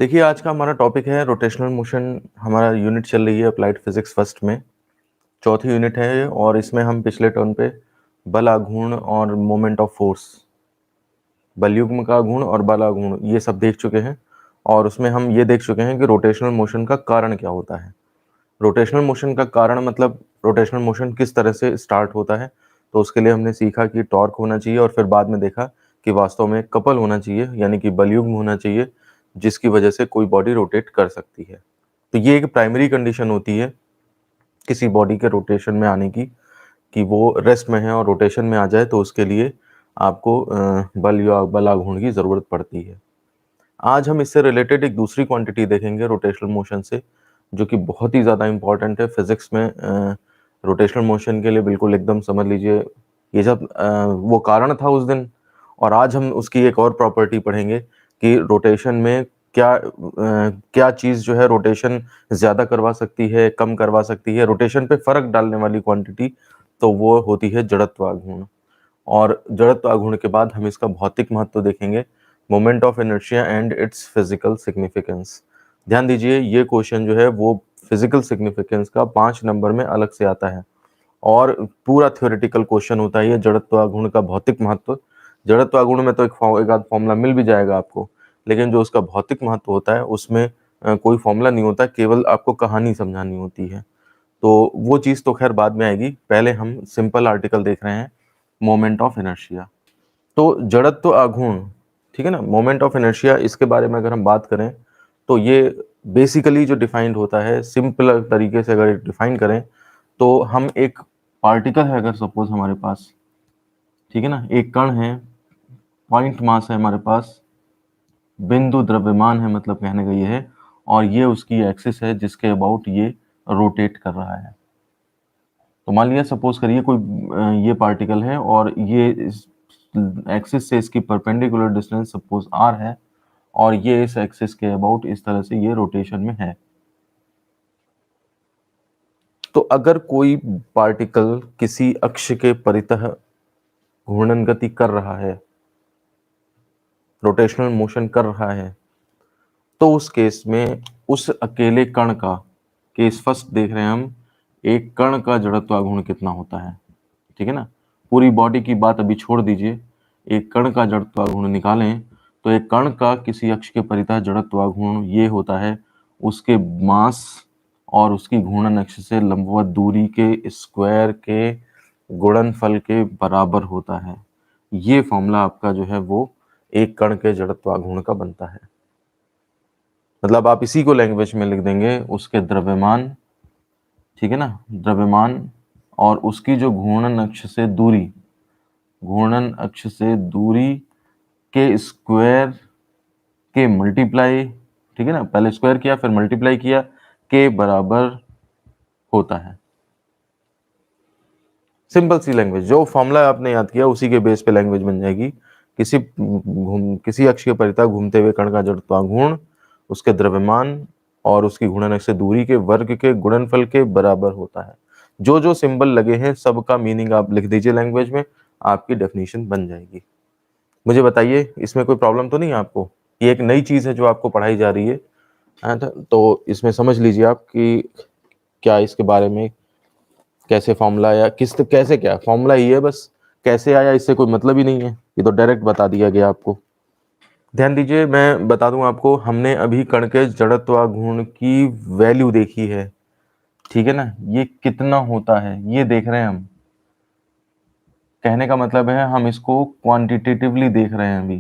देखिए, आज का हमारा टॉपिक है रोटेशनल मोशन। हमारा यूनिट चल रही है अप्लाइड फिजिक्स फर्स्ट में, चौथी यूनिट है ये। और इसमें हम पिछले टर्म पे बल आघूर्ण और मोमेंट ऑफ फोर्स, बलयुग्म का आघूर्ण और बल आघूर्ण, ये सब देख चुके हैं। और उसमें हम ये देख चुके हैं कि रोटेशनल मोशन का कारण क्या होता है। रोटेशनल मोशन का कारण मतलब रोटेशनल मोशन किस तरह से स्टार्ट होता है। तो उसके लिए हमने सीखा कि टॉर्क होना चाहिए, और फिर बाद में देखा कि वास्तव में कपल होना चाहिए, यानी कि बलयुग्म होना चाहिए, जिसकी वजह से कोई बॉडी रोटेट कर सकती है। तो ये एक प्राइमरी कंडीशन होती है किसी बॉडी के रोटेशन में आने की, कि वो रेस्ट में है और रोटेशन में आ जाए, तो उसके लिए आपको बल या बल आघूर्ण की ज़रूरत पड़ती है। आज हम इससे रिलेटेड एक दूसरी क्वांटिटी देखेंगे रोटेशनल मोशन से, जो कि बहुत ही ज़्यादा इम्पॉर्टेंट है फिजिक्स में। रोटेशनल मोशन के लिए बिल्कुल एकदम समझ लीजिए, ये जब वो कारण था उस दिन। और आज हम उसकी एक और प्रॉपर्टी पढ़ेंगे कि रोटेशन में क्या चीज़ जो है रोटेशन ज़्यादा करवा सकती है, कम करवा सकती है, रोटेशन पे फ़र्क डालने वाली क्वांटिटी, तो वो होती है जड़त्व आघूर्ण। और जड़त्व आघूर्ण के बाद हम इसका भौतिक महत्व देखेंगे, moment of inertia and it's physical significance. ध्यान दीजिए, ये क्वेश्चन जो है वो फिजिकल सिग्निफिकेंस का 5 नंबर में अलग से आता है, और पूरा थ्योरेटिकल क्वेश्चन होता है ये जड़त्व आघूर्ण का भौतिक महत्व। जड़त्व आघूर्ण में तो एक आध फॉर्मूला मिल भी जाएगा आपको, लेकिन जो उसका भौतिक महत्व होता है उसमें कोई फॉर्मूला नहीं होता, केवल आपको कहानी समझानी होती है। तो वो चीज़ तो खैर बाद में आएगी, पहले हम सिंपल आर्टिकल देख रहे हैं, मोमेंट ऑफ इनर्शिया। तो जड़त्व आघूर्ण, ठीक है ना, मोमेंट ऑफ इनर्शिया, इसके बारे में अगर हम बात करें तो ये बेसिकली जो डिफाइंड होता है, सिंपल तरीके से अगर डिफाइन करें, तो हम एक पार्टिकल है अगर सपोज हमारे पास, ठीक है ना, एक कण है, पॉइंट मास है हमारे पास, बिंदु द्रव्यमान है, मतलब कहने का ये है, और ये उसकी एक्सिस है जिसके अबाउट ये रोटेट कर रहा है। तो मान लिया सपोज करिए कोई ये पार्टिकल है, और ये इस एक्सिस से इसकी परपेंडिकुलर डिस्टेंस सपोज r है, और ये इस एक्सिस के अबाउट इस तरह से ये रोटेशन में है। तो अगर कोई पार्टिकल किसी अक्ष के परितः घूर्णन गति कर रहा है, रोटेशनल मोशन कर रहा है, तो उस केस में उस अकेले कण का, केस फर्स्ट देख रहे हैं हम, एक कण का जड़त्वाघूर्ण कितना होता है, ठीक है ना। पूरी बॉडी की बात अभी छोड़ दीजिए, एक कण का जड़त्वाघूर्ण निकालें, तो एक कण का किसी अक्ष के परितः जड़त्वाघूर्ण ये होता है उसके मास और उसकी घूर्णन अक्ष से लंबवत दूरी के स्क्वायर के गुणनफल के बराबर होता है। ये फॉर्मूला आपका जो है वो एक कण के जड़त्वाघूर्ण का बनता है। मतलब आप इसी को लैंग्वेज में लिख देंगे, उसके द्रव्यमान, ठीक है ना, द्रव्यमान और उसकी जो घूर्णन अक्ष से दूरी, घूर्णन अक्ष से दूरी के स्क्वायर के मल्टीप्लाई, ठीक है ना, पहले स्क्वायर किया फिर मल्टीप्लाई किया, के बराबर होता है। सिंपल सी लैंग्वेज, जो फॉर्मूला आपने याद किया उसी के बेस पे लैंग्वेज बन जाएगी। किसी अक्ष के परितः घूमते हुए कण का जड़त्वाघूर्ण उसके द्रव्यमान और उसकी घूर्णन अक्ष से दूरी के वर्ग के गुणनफल के बराबर होता है। जो जो सिंबल लगे हैं सबका मीनिंग आप लिख दीजिए लैंग्वेज में, आपकी डेफिनेशन बन जाएगी। मुझे बताइए, इसमें कोई प्रॉब्लम तो नहीं है आपको? ये एक नई चीज है जो आपको पढ़ाई जा रही है, तो इसमें समझ लीजिए आप कि क्या इसके बारे में, कैसे फॉर्मूला या कैसे, क्या फॉर्मूला ही है बस, कैसे आया इससे कोई मतलब ही नहीं है, ये तो डायरेक्ट बता दिया गया आपको। ध्यान दीजिए, मैं बता दूं आपको, हमने अभी कण के जड़त्वाघूर्ण की वैल्यू देखी है, ठीक है ना, ये कितना होता है ये देख रहे हैं हम। कहने का मतलब है हम इसको क्वांटिटेटिवली देख रहे हैं अभी,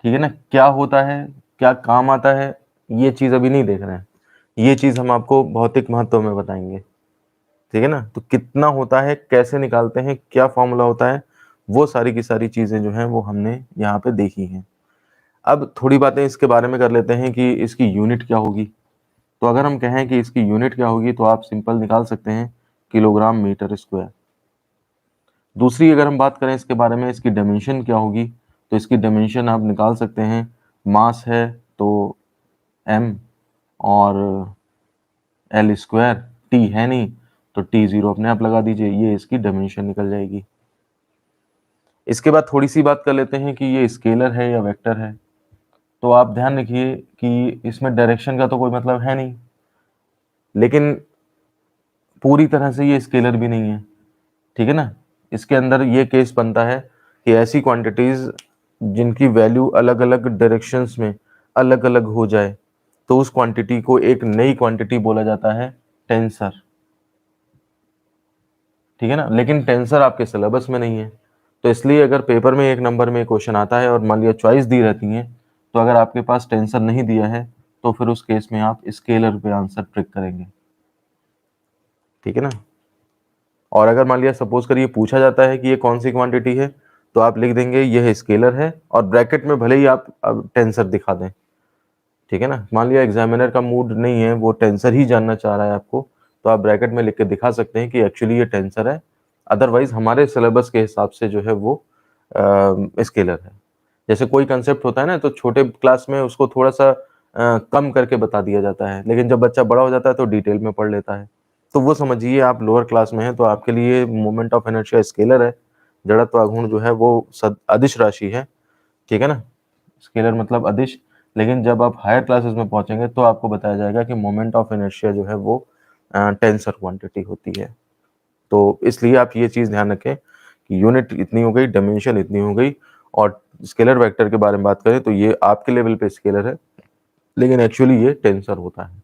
ठीक है ना। क्या होता है, क्या काम आता है, ये चीज अभी नहीं देख रहे हैं, ये चीज हम आपको भौतिक महत्व में बताएंगे, ठीक है ना। तो कितना होता है, कैसे निकालते हैं, क्या फॉर्मूला होता है, वो सारी की सारी चीजें जो हैं वो हमने यहाँ पे देखी हैं। अब थोड़ी बातें इसके बारे में कर लेते हैं कि इसकी यूनिट क्या होगी। तो अगर हम कहें कि इसकी यूनिट क्या होगी, तो आप सिंपल निकाल सकते हैं, किलोग्राम मीटर स्क्वायर। दूसरी अगर हम बात करें इसके बारे में, इसकी डायमेंशन क्या होगी, तो इसकी डायमेंशन आप निकाल सकते हैं, मास है तो m, और एल स्क्वायर, टी है नहीं तो टी जीरो अपने आप लगा दीजिए, ये इसकी डायमेंशन निकल जाएगी। इसके बाद थोड़ी सी बात कर लेते हैं कि ये स्केलर है या वेक्टर है। तो आप ध्यान रखिए कि इसमें डायरेक्शन का तो कोई मतलब है नहीं, लेकिन पूरी तरह से ये स्केलर भी नहीं है, ठीक है ना। इसके अंदर ये केस बनता है कि ऐसी क्वांटिटीज जिनकी वैल्यू अलग अलग डायरेक्शंस में अलग अलग हो जाए, तो उस क्वांटिटी को एक नई क्वांटिटी बोला जाता है टेंसर, ठीक है ना। लेकिन टेंसर आपके सिलेबस में नहीं है, तो इसलिए अगर पेपर में एक नंबर में क्वेश्चन आता है और मान लिया चॉइस दी रहती है, तो अगर आपके पास टेंसर नहीं दिया है तो फिर उस केस में आप स्केलर पे आंसर ट्रिक करेंगे, ठीक है ना। और अगर मान लिया सपोज करिए पूछा जाता है कि ये कौन सी क्वांटिटी है, तो आप लिख देंगे ये है स्केलर है, और ब्रैकेट में भले ही आप अब टेंसर दिखा दें, ठीक है ना। मान लिया एग्जामिनर का मूड नहीं है, वो टेंसर ही जानना चाह रहा है आपको, तो आप ब्रैकेट में लिख के दिखा सकते हैं कि एक्चुअली ये टेंसर है, अदरवाइज हमारे सिलेबस के हिसाब से जो है वो स्केलर है। जैसे कोई कंसेप्ट होता है ना, तो छोटे क्लास में उसको थोड़ा सा कम करके बता दिया जाता है, लेकिन जब बच्चा बड़ा हो जाता है तो डिटेल में पढ़ लेता है। तो वो समझिए आप लोअर क्लास में हैं, तो आपके लिए मोमेंट ऑफ इनर्शिया स्केलर है, जड़त्व आघूर्ण जो है वो अदिश राशि है, ठीक है ना। स्केलर मतलब अदिश। लेकिन जब आप हायर क्लासेस में पहुंचेंगे तो आपको बताया जाएगा कि मोमेंट ऑफ इनर्शिया जो है वो टेंसर क्वांटिटी होती है। तो इसलिए आप ये चीज़ ध्यान रखें कि यूनिट इतनी हो गई, डायमेंशन इतनी हो गई, और स्केलर वेक्टर के बारे में बात करें तो ये आपके लेवल पे स्केलर है, लेकिन एक्चुअली ये टेंसर होता है।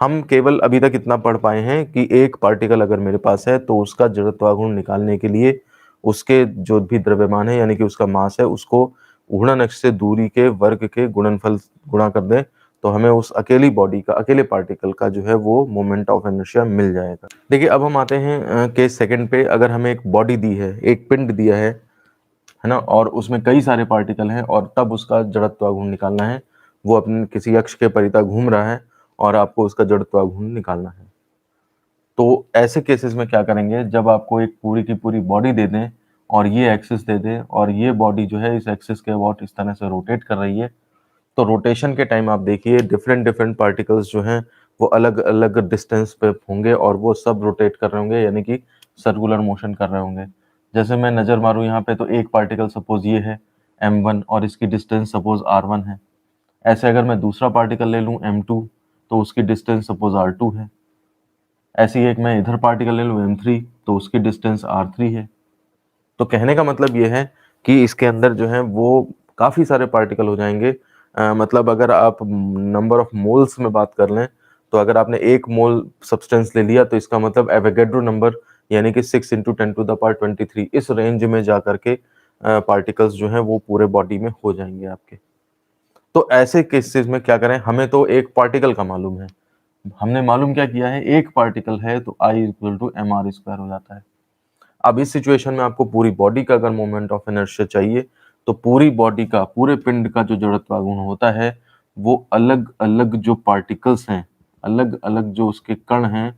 हम केवल अभी तक इतना पढ़ पाए हैं कि एक पार्टिकल अगर मेरे पास है तो उसका जड़त्वाघूर्ण निकालने के लिए उसके जो भी द्रव्यमान है यानी कि उसका मास है, उसको घूर्णन अक्ष से दूरी के वर्ग के गुणनफल गुणा कर दें, तो हमें उस अकेली बॉडी का, अकेले पार्टिकल का जो है वो मोमेंट ऑफ इनर्शिया मिल जाएगा। देखिए अब हम आते हैं केस सेकंड पे। अगर हमें एक बॉडी दी है, एक पिंड दिया है ना, और उसमें कई सारे पार्टिकल हैं, और तब उसका जड़त्वाघूर्ण निकालना है। वो अपने किसी अक्ष के परितः घूम रहा है और आपको उसका जड़त्वाघूर्ण निकालना है। तो ऐसे केसेस में क्या करेंगे, जब आपको एक पूरी की पूरी बॉडी दे दें और ये एक्सिस दे दें, और ये बॉडी जो है इस एक्सिस के अबाउट इस तरह से रोटेट कर रही है, तो रोटेशन के टाइम आप देखिए डिफरेंट डिफरेंट पार्टिकल्स जो हैं वो अलग अलग डिस्टेंस पे होंगे, और वो सब रोटेट कर रहे होंगे, यानी कि सर्कुलर मोशन कर रहे होंगे। जैसे मैं नज़र मारूं यहाँ पे, तो एक पार्टिकल सपोज ये है m1 और इसकी डिस्टेंस सपोज r1 है। ऐसे अगर मैं दूसरा पार्टिकल ले लूं m2, तो उसकी डिस्टेंस सपोज r2 है। ऐसी एक मैं इधर पार्टिकल ले लूं m3, तो उसकी डिस्टेंस r3 है। तो कहने का मतलब ये है कि इसके अंदर जो है वो काफ़ी सारे पार्टिकल हो जाएंगे। मतलब अगर आप नंबर ऑफ मोल्स में बात कर लें, तो अगर आपने 1 मोल सब्सटेंस ले लिया, तो इसका मतलब एवोगैड्रो नंबर यानी कि 6 × 10⁻23 इस रेंज में जा करके पार्टिकल्स जो हैं वो पूरे बॉडी में हो जाएंगे आपके। तो ऐसे केसेस में क्या करें, हमें तो एक पार्टिकल का मालूम है, हमने मालूम क्या किया है, एक पार्टिकल है तो I = mr² हो जाता है। अब इस सिचुएशन में आपको पूरी बॉडी का अगर मोमेंट ऑफ इनर्शिया चाहिए, तो पूरी बॉडी का, पूरे पिंड का जो जड़त्वाघूर्ण होता है, वो अलग अलग जो पार्टिकल्स हैं, अलग अलग जो उसके कण हैं,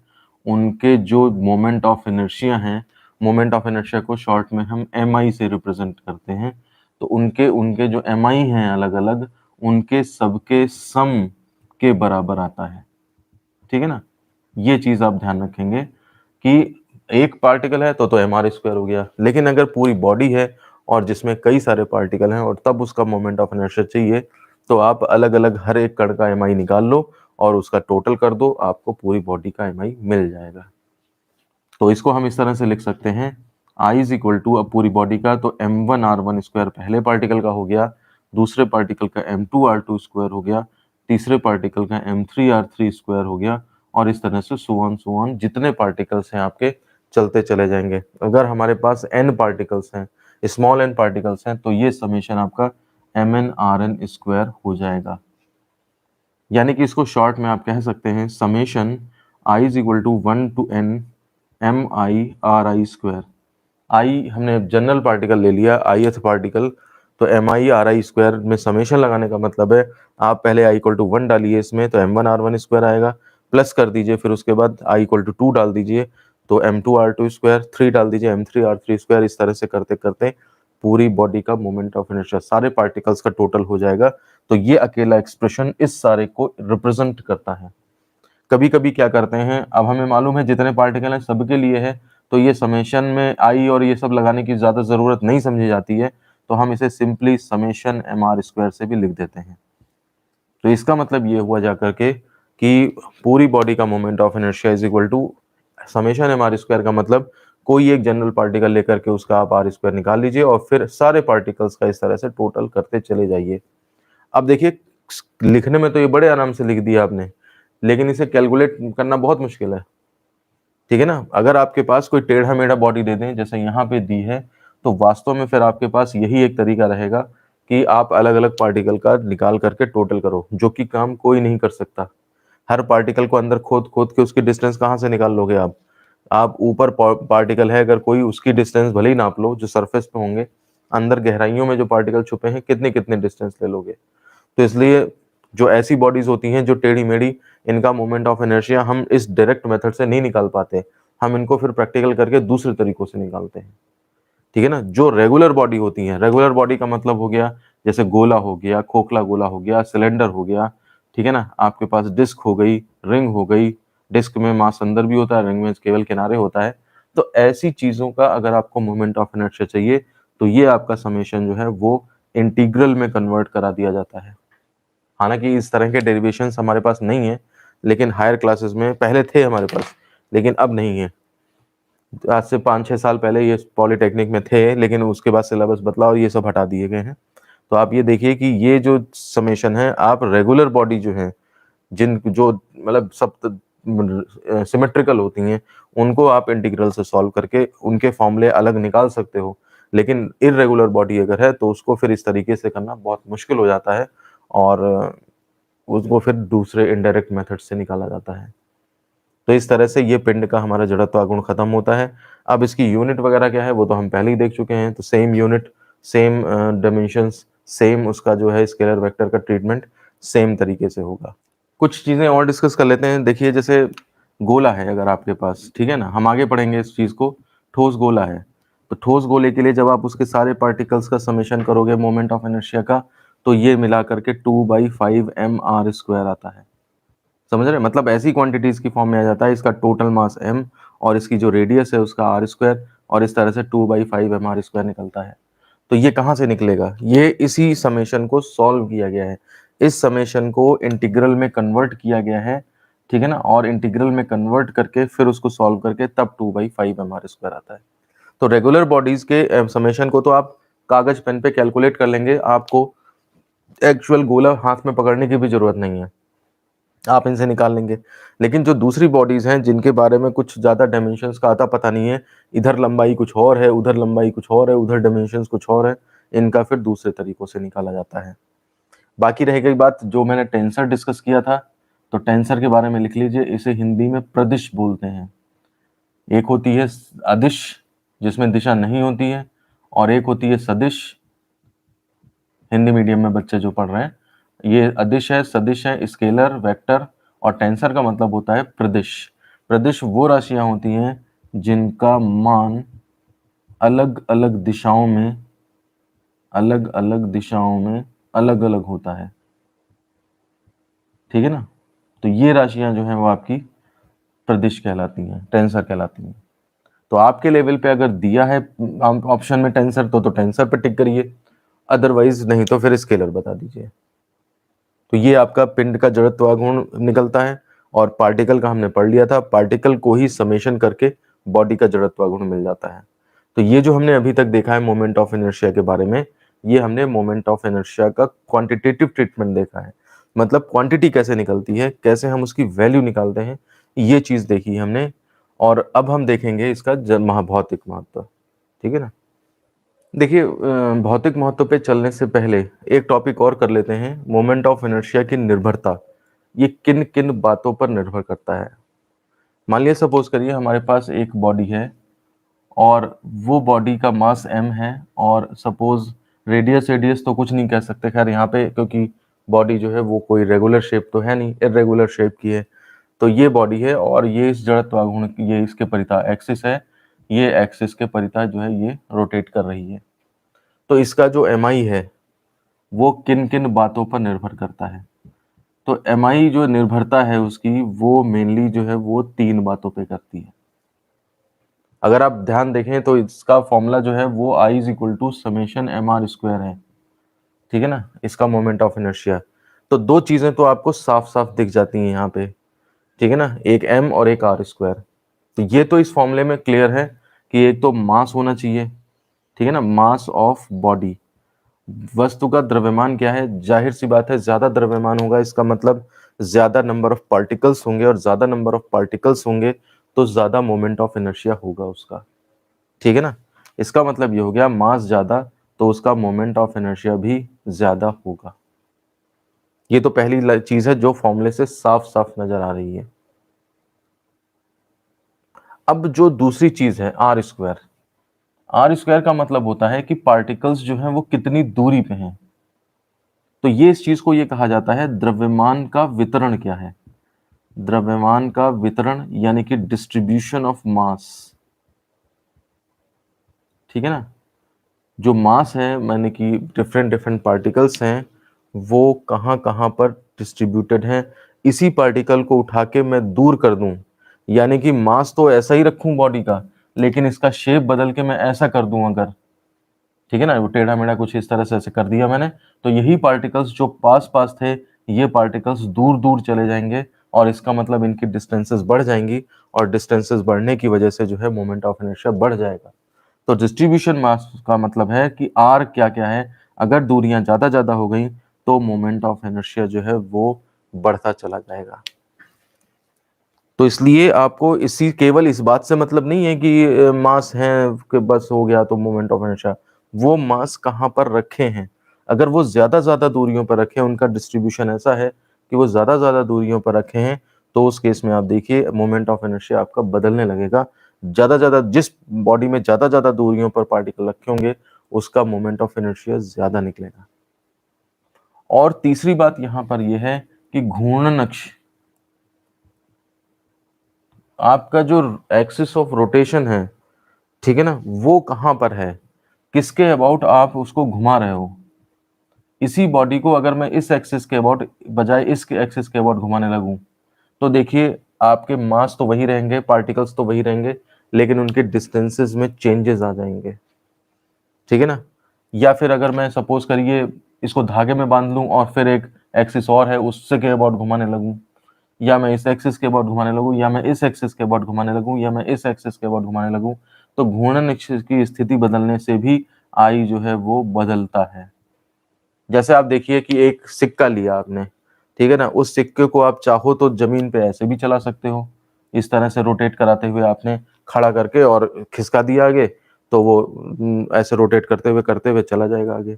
उनके जो मोमेंट ऑफ इनर्शिया हैं, मोमेंट ऑफ इनर्शिया को शॉर्ट में हम mi से रिप्रेजेंट करते हैं। तो उनके उनके जो mi हैं अलग अलग, उनके सबके सम के बराबर आता है, ठीक है ना। ये चीज आप ध्यान रखेंगे कि एक पार्टिकल है तो mr² हो गया, लेकिन अगर पूरी बॉडी है और जिसमें कई सारे पार्टिकल हैं और तब उसका मोमेंट ऑफ इनर्शिया चाहिए, तो आप अलग अलग हर एक कण का mi निकाल लो और उसका टोटल कर दो, आपको पूरी बॉडी का mi मिल जाएगा। तो इसको हम इस तरह से लिख सकते हैं, I = अब पूरी बॉडी का तो m1r1² पहले पार्टिकल का हो गया, दूसरे पार्टिकल का m2r2² हो गया, तीसरे पार्टिकल का m3r3² हो गया, और इस तरह से सो ऑन जितने पार्टिकल्स हैं आपके चलते चले जाएंगे। अगर हमारे पास n पार्टिकल्स हैं, स्मॉल n पार्टिकल्स हैं, तो ये समेशन आपका mn/rn² हो जाएगा। यानी कि इसको शॉर्ट में आप कह सकते हैं summation I = 1 to n mi/ri²। आई हमने जनरल पार्टिकल ले लिया, ith पार्टिकल, तो mi/ri² में समेशन लगाने का मतलब है आप पहले I = 1 डालिए इसमें, तो m1r1² आएगा, प्लस कर दीजिए, फिर उसके बाद I = 2 डाल दीजिए, तो m2r2², 3 डाल दीजिए m3r3², इस तरह से करते करते पूरी बॉडी का मोमेंट ऑफ इनर्शिया सारे पार्टिकल्स का टोटल हो जाएगा। तो ये अकेला एक्सप्रेशन इस सारे को रिप्रेजेंट करता है। कभी कभी क्या करते हैं, अब हमें मालूम है जितने पार्टिकल हैं सबके लिए है, तो ये समेशन में आई और ये सब लगाने की ज़्यादा ज़रूरत नहीं समझी जाती है, तो हम इसे सिंपली समेशन mr² से भी लिख देते हैं। तो इसका मतलब ये हुआ जाकर के कि पूरी बॉडी का moment of inertia is equal to summation mr² का मतलब कोई एक जनरल पार्टिकल लेकर के उसका आप r² निकाल लीजिए और फिर सारे पार्टिकल्स का इस तरह से टोटल करते चले जाइए। अब देखिए लिखने में तो ये बड़े आराम से लिख दिया आपने, लेकिन इसे कैलकुलेट करना बहुत मुश्किल है, ठीक है ना। अगर आपके पास कोई टेढ़ा मेढ़ा बॉडी दे दें जैसे यहाँ पे दी है, तो वास्तव में फिर आपके पास यही एक तरीका रहेगा कि आप अलग अलग पार्टिकल का निकाल करके टोटल करो, जो कि काम कोई नहीं कर सकता। हर पार्टिकल को अंदर खोद खोद के उसकी डिस्टेंस कहाँ से निकाल लोगे आप ऊपर पार्टिकल है अगर कोई, उसकी डिस्टेंस भले ही नाप लो जो सरफेस पे होंगे, अंदर गहराइयों में जो पार्टिकल छुपे हैं कितने कितने डिस्टेंस ले लोगे। तो इसलिए जो ऐसी बॉडीज होती हैं जो टेढ़ी मेढ़ी, इनका मोमेंट ऑफ इनर्शिया हम इस डायरेक्ट मेथड से नहीं निकाल पाते, हम इनको फिर प्रैक्टिकल करके दूसरे तरीकों से निकालते हैं, ठीक है ना। जो रेगुलर बॉडी होती है, रेगुलर बॉडी का मतलब हो गया जैसे गोला हो गया, खोखला गोला हो गया, सिलेंडर हो गया, ठीक है ना, आपके पास डिस्क हो गई, रिंग हो गई, डिस्क में मास अंदर भी होता है, रिंग में केवल किनारे होता है। तो ऐसी चीजों का अगर आपको मोमेंट ऑफ इनर्शिया चाहिए तो ये आपका समेशन जो है वो इंटीग्रल में कन्वर्ट करा दिया जाता है। हालांकि इस तरह के डेरिवेशंस हमारे पास नहीं है, लेकिन हायर क्लासेस में पहले थे हमारे पास, लेकिन अब नहीं है। आज से 5-6 साल पहले ये पॉलिटेक्निक में थे, लेकिन उसके बाद सिलेबस बदला और ये सब हटा दिए गए हैं। तो आप ये देखिए कि ये जो समेशन है, आप रेगुलर बॉडी जो है, जिन जो मतलब सब सिमेट्रिकल होती हैं, उनको आप इंटीग्रल से सॉल्व करके उनके फॉर्मूले अलग निकाल सकते हो। लेकिन इर्रेगुलर बॉडी अगर है तो उसको फिर इस तरीके से करना बहुत मुश्किल हो जाता है और उसको फिर दूसरे इनडायरेक्ट मेथड से निकाला जाता है। तो इस तरह से ये पिंड का हमारा जड़त्व गुण खत्म होता है। अब इसकी यूनिट वगैरह क्या है वो तो हम पहले ही देख चुके हैं। तो same unit, same dimensions, same उसका जो है स्केलर वेक्टर का ट्रीटमेंट सेम तरीके से होगा। कुछ चीज़ें और डिस्कस कर लेते हैं। देखिए जैसे गोला है अगर आपके पास, ठीक है ना, हम आगे पढ़ेंगे इस चीज़ को। ठोस गोला है, तो ठोस गोले के लिए जब आप उसके सारे पार्टिकल्स का समेशन करोगे मोमेंट ऑफ इनर्शिया का, तो ये मिला करके 2/5 mr² आता है। समझ रहे हैं? मतलब ऐसी क्वांटिटीज की फॉर्म में आ जाता है, इसका टोटल मास m और इसकी जो रेडियस है उसका r², और इस तरह से 2/5 mr² निकलता है। तो ये कहाँ से निकलेगा? ये इसी समेशन को सॉल्व किया गया है, इस समेशन को इंटीग्रल में कन्वर्ट किया गया है, ठीक है ना, और इंटीग्रल में कन्वर्ट करके फिर उसको सॉल्व करके तब 2/5 mr² आता है। तो रेगुलर बॉडीज के समेशन को तो आप कागज पेन पे कैलकुलेट कर लेंगे, आपको एक्चुअल गोला हाथ में पकड़ने की भी जरूरत नहीं है, आप इनसे निकाल लेंगे। लेकिन जो दूसरी बॉडीज हैं जिनके बारे में कुछ ज़्यादा डायमेंशंस का आता पता नहीं है, इधर लंबाई कुछ और है, उधर लंबाई कुछ और है, उधर डायमेंशंस कुछ और है, इनका फिर दूसरे तरीकों से निकाला जाता है। बाकी रह गई बात जो मैंने टेंसर डिस्कस किया था, तो टेंसर के बारे में लिख लीजिए, इसे हिंदी में प्रदिश बोलते हैं। एक होती है अदिश जिसमें दिशा नहीं होती है, और एक होती है सदिश। हिंदी मीडियम में बच्चे जो पढ़ रहे हैं, ये अदिश है, सदिश है, स्केलर, वेक्टर, और टेंसर का मतलब होता है प्रदिश। प्रदिश वो राशियां होती हैं जिनका मान अलग अलग दिशाओं में अलग अलग होता है, ठीक है ना। तो ये राशियां जो हैं वो आपकी प्रदिश कहलाती हैं, टेंसर कहलाती हैं। तो आपके लेवल पे अगर दिया है ऑप्शन में टेंसर, तो टेंसर पे टिक करिए, अदरवाइज नहीं तो फिर स्केलर बता दीजिए। तो ये आपका पिंड का जड़त्व गुण निकलता है, और पार्टिकल का हमने पढ़ लिया था, पार्टिकल को ही समेशन करके बॉडी का जड़त्व गुण मिल जाता है। तो ये जो हमने अभी तक देखा है मोमेंट ऑफ इनर्शिया के बारे में, ये हमने मोमेंट ऑफ इनर्शिया का क्वांटिटेटिव ट्रीटमेंट देखा है, मतलब क्वांटिटी कैसे निकलती है, कैसे हम उसकी वैल्यू निकालते हैं, ये चीज देखी हमने। और अब हम देखेंगे इसका महाभौतिक महत्व, ठीक है ना। देखिए भौतिक महत्व पे चलने से पहले एक टॉपिक और कर लेते हैं, मोमेंट ऑफ इनर्शिया की निर्भरता, ये किन किन बातों पर निर्भर करता है। मान लिया सपोज करिए हमारे पास एक बॉडी है और वो बॉडी का मास m है, और सपोज रेडियस रेडियस तो कुछ नहीं कह सकते खैर यहाँ पे, क्योंकि बॉडी जो है वो कोई रेगुलर शेप तो है नहीं, इरेगुलर शेप की है। तो ये बॉडी है और ये इस जड़त्व गुण, ये इसके परिता एक्सिस है, ये एक्सिस के परिता जो है ये रोटेट कर रही है। तो इसका जो mi है वो किन किन बातों पर निर्भर करता है? तो mi जो निर्भरता है उसकी, वो मेनली जो है वो 3 बातों पे करती है। अगर आप ध्यान देखें तो इसका फॉर्मूला जो है वो I is equal to summation M R square है, ठीक है ना, इसका मोमेंट ऑफ इनर्शिया। तो दो चीजें तो आपको साफ साफ दिख जाती हैं यहाँ पे, ठीक है ना, एक m और एक r स्क्वायर। तो ये तो इस फॉर्मूले में क्लियर है कि एक तो मास होना चाहिए, ठीक है ना, मास ऑफ बॉडी। वस्तु का द्रव्यमान क्या है, जाहिर सी बात है ज्यादा द्रव्यमान होगा, इसका मतलब ज्यादा नंबर ऑफ पार्टिकल्स होंगे, और ज्यादा नंबर ऑफ पार्टिकल्स होंगे तो ज्यादा मोमेंट ऑफ इनर्शिया होगा उसका, ठीक है ना। इसका मतलब ये हो गया मास ज्यादा तो उसका मोमेंट ऑफ इनर्शिया भी ज्यादा होगा। ये तो पहली चीज है जो फॉर्मूले से साफ साफ नजर आ रही है। अब जो दूसरी चीज है आर स्क्वायर, आर स्क्वायर का मतलब होता है कि पार्टिकल्स जो हैं वो कितनी दूरी पे हैं। तो ये इस चीज को ये कहा जाता है द्रव्यमान का वितरण क्या है, द्रव्यमान का वितरण यानी कि डिस्ट्रीब्यूशन ऑफ मास, ठीक है ना। जो मास है माने कि डिफरेंट डिफरेंट पार्टिकल्स हैं वो कहाँ कहाँ पर डिस्ट्रीब्यूटेड हैं। इसी पार्टिकल को उठा के मैं दूर कर दूं, यानी कि मास तो ऐसा ही रखूं बॉडी का, लेकिन इसका शेप बदल के मैं ऐसा कर दूं अगर, ठीक है ना, वो टेढ़ा मेढ़ा कुछ इस तरह से ऐसे कर दिया मैंने, तो यही पार्टिकल्स जो पास पास थे ये पार्टिकल्स दूर दूर चले जाएंगे, और इसका मतलब इनकी डिस्टेंसेस बढ़ जाएंगी, और डिस्टेंसेस बढ़ने की वजह से जो है मोमेंट ऑफ इनर्शिया बढ़ जाएगा। तो डिस्ट्रीब्यूशन मास का मतलब है कि आर क्या क्या है, अगर दूरियां ज्यादा ज्यादा हो गई तो मोमेंट ऑफ इनर्शिया जो है वो बढ़ता चला जाएगा। तो इसलिए आपको इसी केवल इस बात से मतलब नहीं है कि मास है कि बस हो गया तो मोमेंट ऑफ इनर्शिया, वो मास कहाँ पर रखे हैं। अगर वो ज्यादा ज्यादा दूरियों पर रखे हैं, उनका डिस्ट्रीब्यूशन ऐसा है कि वो ज्यादा ज्यादा दूरियों पर रखे हैं, तो उस केस में आप देखिए मोमेंट ऑफ इनर्शिया आपका बदलने लगेगा। ज्यादा ज्यादा जिस बॉडी में ज्यादा ज्यादा दूरियों पर पार्टिकल रखे होंगे उसका मोमेंट ऑफ इनर्शिया ज्यादा निकलेगा। और तीसरी बात यहाँ पर यह है कि घूर्णन अक्ष, आपका जो एक्सिस ऑफ रोटेशन है, ठीक है ना, वो कहां पर है, किसके अबाउट आप उसको घुमा रहे हो। इसी बॉडी को अगर मैं इस एक्सिस के अबाउट बजाय इस एक्सिस के अबाउट घुमाने लगूं, तो देखिए आपके मास तो वही रहेंगे, पार्टिकल्स तो वही रहेंगे, लेकिन उनके डिस्टेंसेस में चेंजेस आ जाएंगे, ठीक है ना। या फिर अगर मैं सपोज करिए इसको धागे में बांध लूं और फिर एक एक्सिस और है उससे के अबाउट घुमाने लगूं, या मैं इस एक्सिस के अबाउट घुमाने लगूं, या मैं इस एक्सिस के अबाउट घुमाने लगूं, या मैं इस एक्सिस के अबाउट घुमाने लगूं, तो घूर्णन एक्सिस की स्थिति बदलने से भी आई जो है वो बदलता है। जैसे आप देखिए कि एक सिक्का लिया आपने, ठीक है ना, उस सिक्के को आप चाहो तो जमीन पे ऐसे भी चला सकते हो, इस तरह से रोटेट कराते हुए आपने खड़ा करके और खिसका दिया आगे, तो वो ऐसे रोटेट करते हुए चला जाएगा आगे।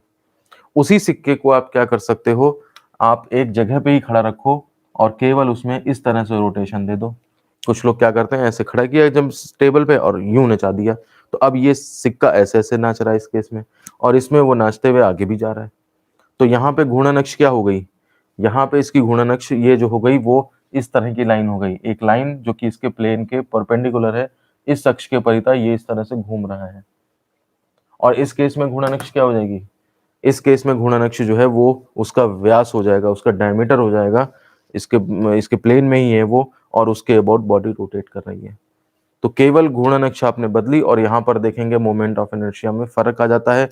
उसी सिक्के को आप क्या कर सकते हो, आप एक जगह पे ही खड़ा रखो और केवल उसमें इस तरह से रोटेशन दे दो। कुछ लोग क्या करते हैं, ऐसे खड़ा किया एकदम टेबल पे और यूं नचा दिया, तो अब ये सिक्का ऐसे ऐसे नाच रहा है इस केस में, और इसमें वो नाचते हुए आगे भी जा रहा है। तो यहाँ पे घूर्णन अक्ष क्या हो गई, यहाँ पे इसकी घूर्णन अक्ष ये जो हो गई वो इस तरह की लाइन हो गई, एक लाइन जो कि इसके प्लेन के परपेंडिकुलर है, इस अक्ष के परितः ये इस तरह से घूम रहा है। और इस केस में घूर्णन अक्ष क्या हो जाएगी, इस केस में घूर्णन अक्ष जो है वो उसका व्यास हो जाएगा, उसका डायमीटर हो जाएगा, इसके इसके प्लेन में ही है वो, और उसके अबाउट बॉडी रोटेट कर रही है। तो केवल घूर्णन अक्ष आपने बदली और यहाँ पर देखेंगे मोमेंट ऑफ इनर्शिया में फर्क आ जाता है।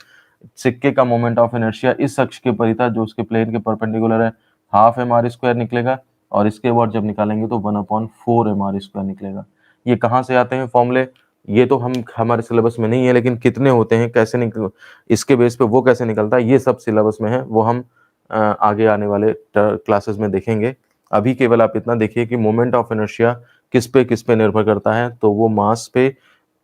सिक्के का मोमेंट ऑफ इनर्शिया इस अक्ष के परितः जो उसके प्लेन के परपेंडिकुलर है हाफ एम आर स्क्वायर निकलेगा, और इसके बाद जब निकालेंगे तो 1/4 एम आर स्क्वायर निकलेगा। ये कहाँ से आते हैं फॉर्मूले, ये तो हम हमारे सिलेबस में नहीं है, लेकिन कितने होते हैं, कैसे निकल, इसके बेस पे वो कैसे निकलता है, ये सब सिलेबस में है, वो हम आगे आने वाले क्लासेस में देखेंगे। अभी केवल आप इतना देखिए कि मोमेंट ऑफ इनर्शिया किस पे निर्भर करता है, तो वो मास पे,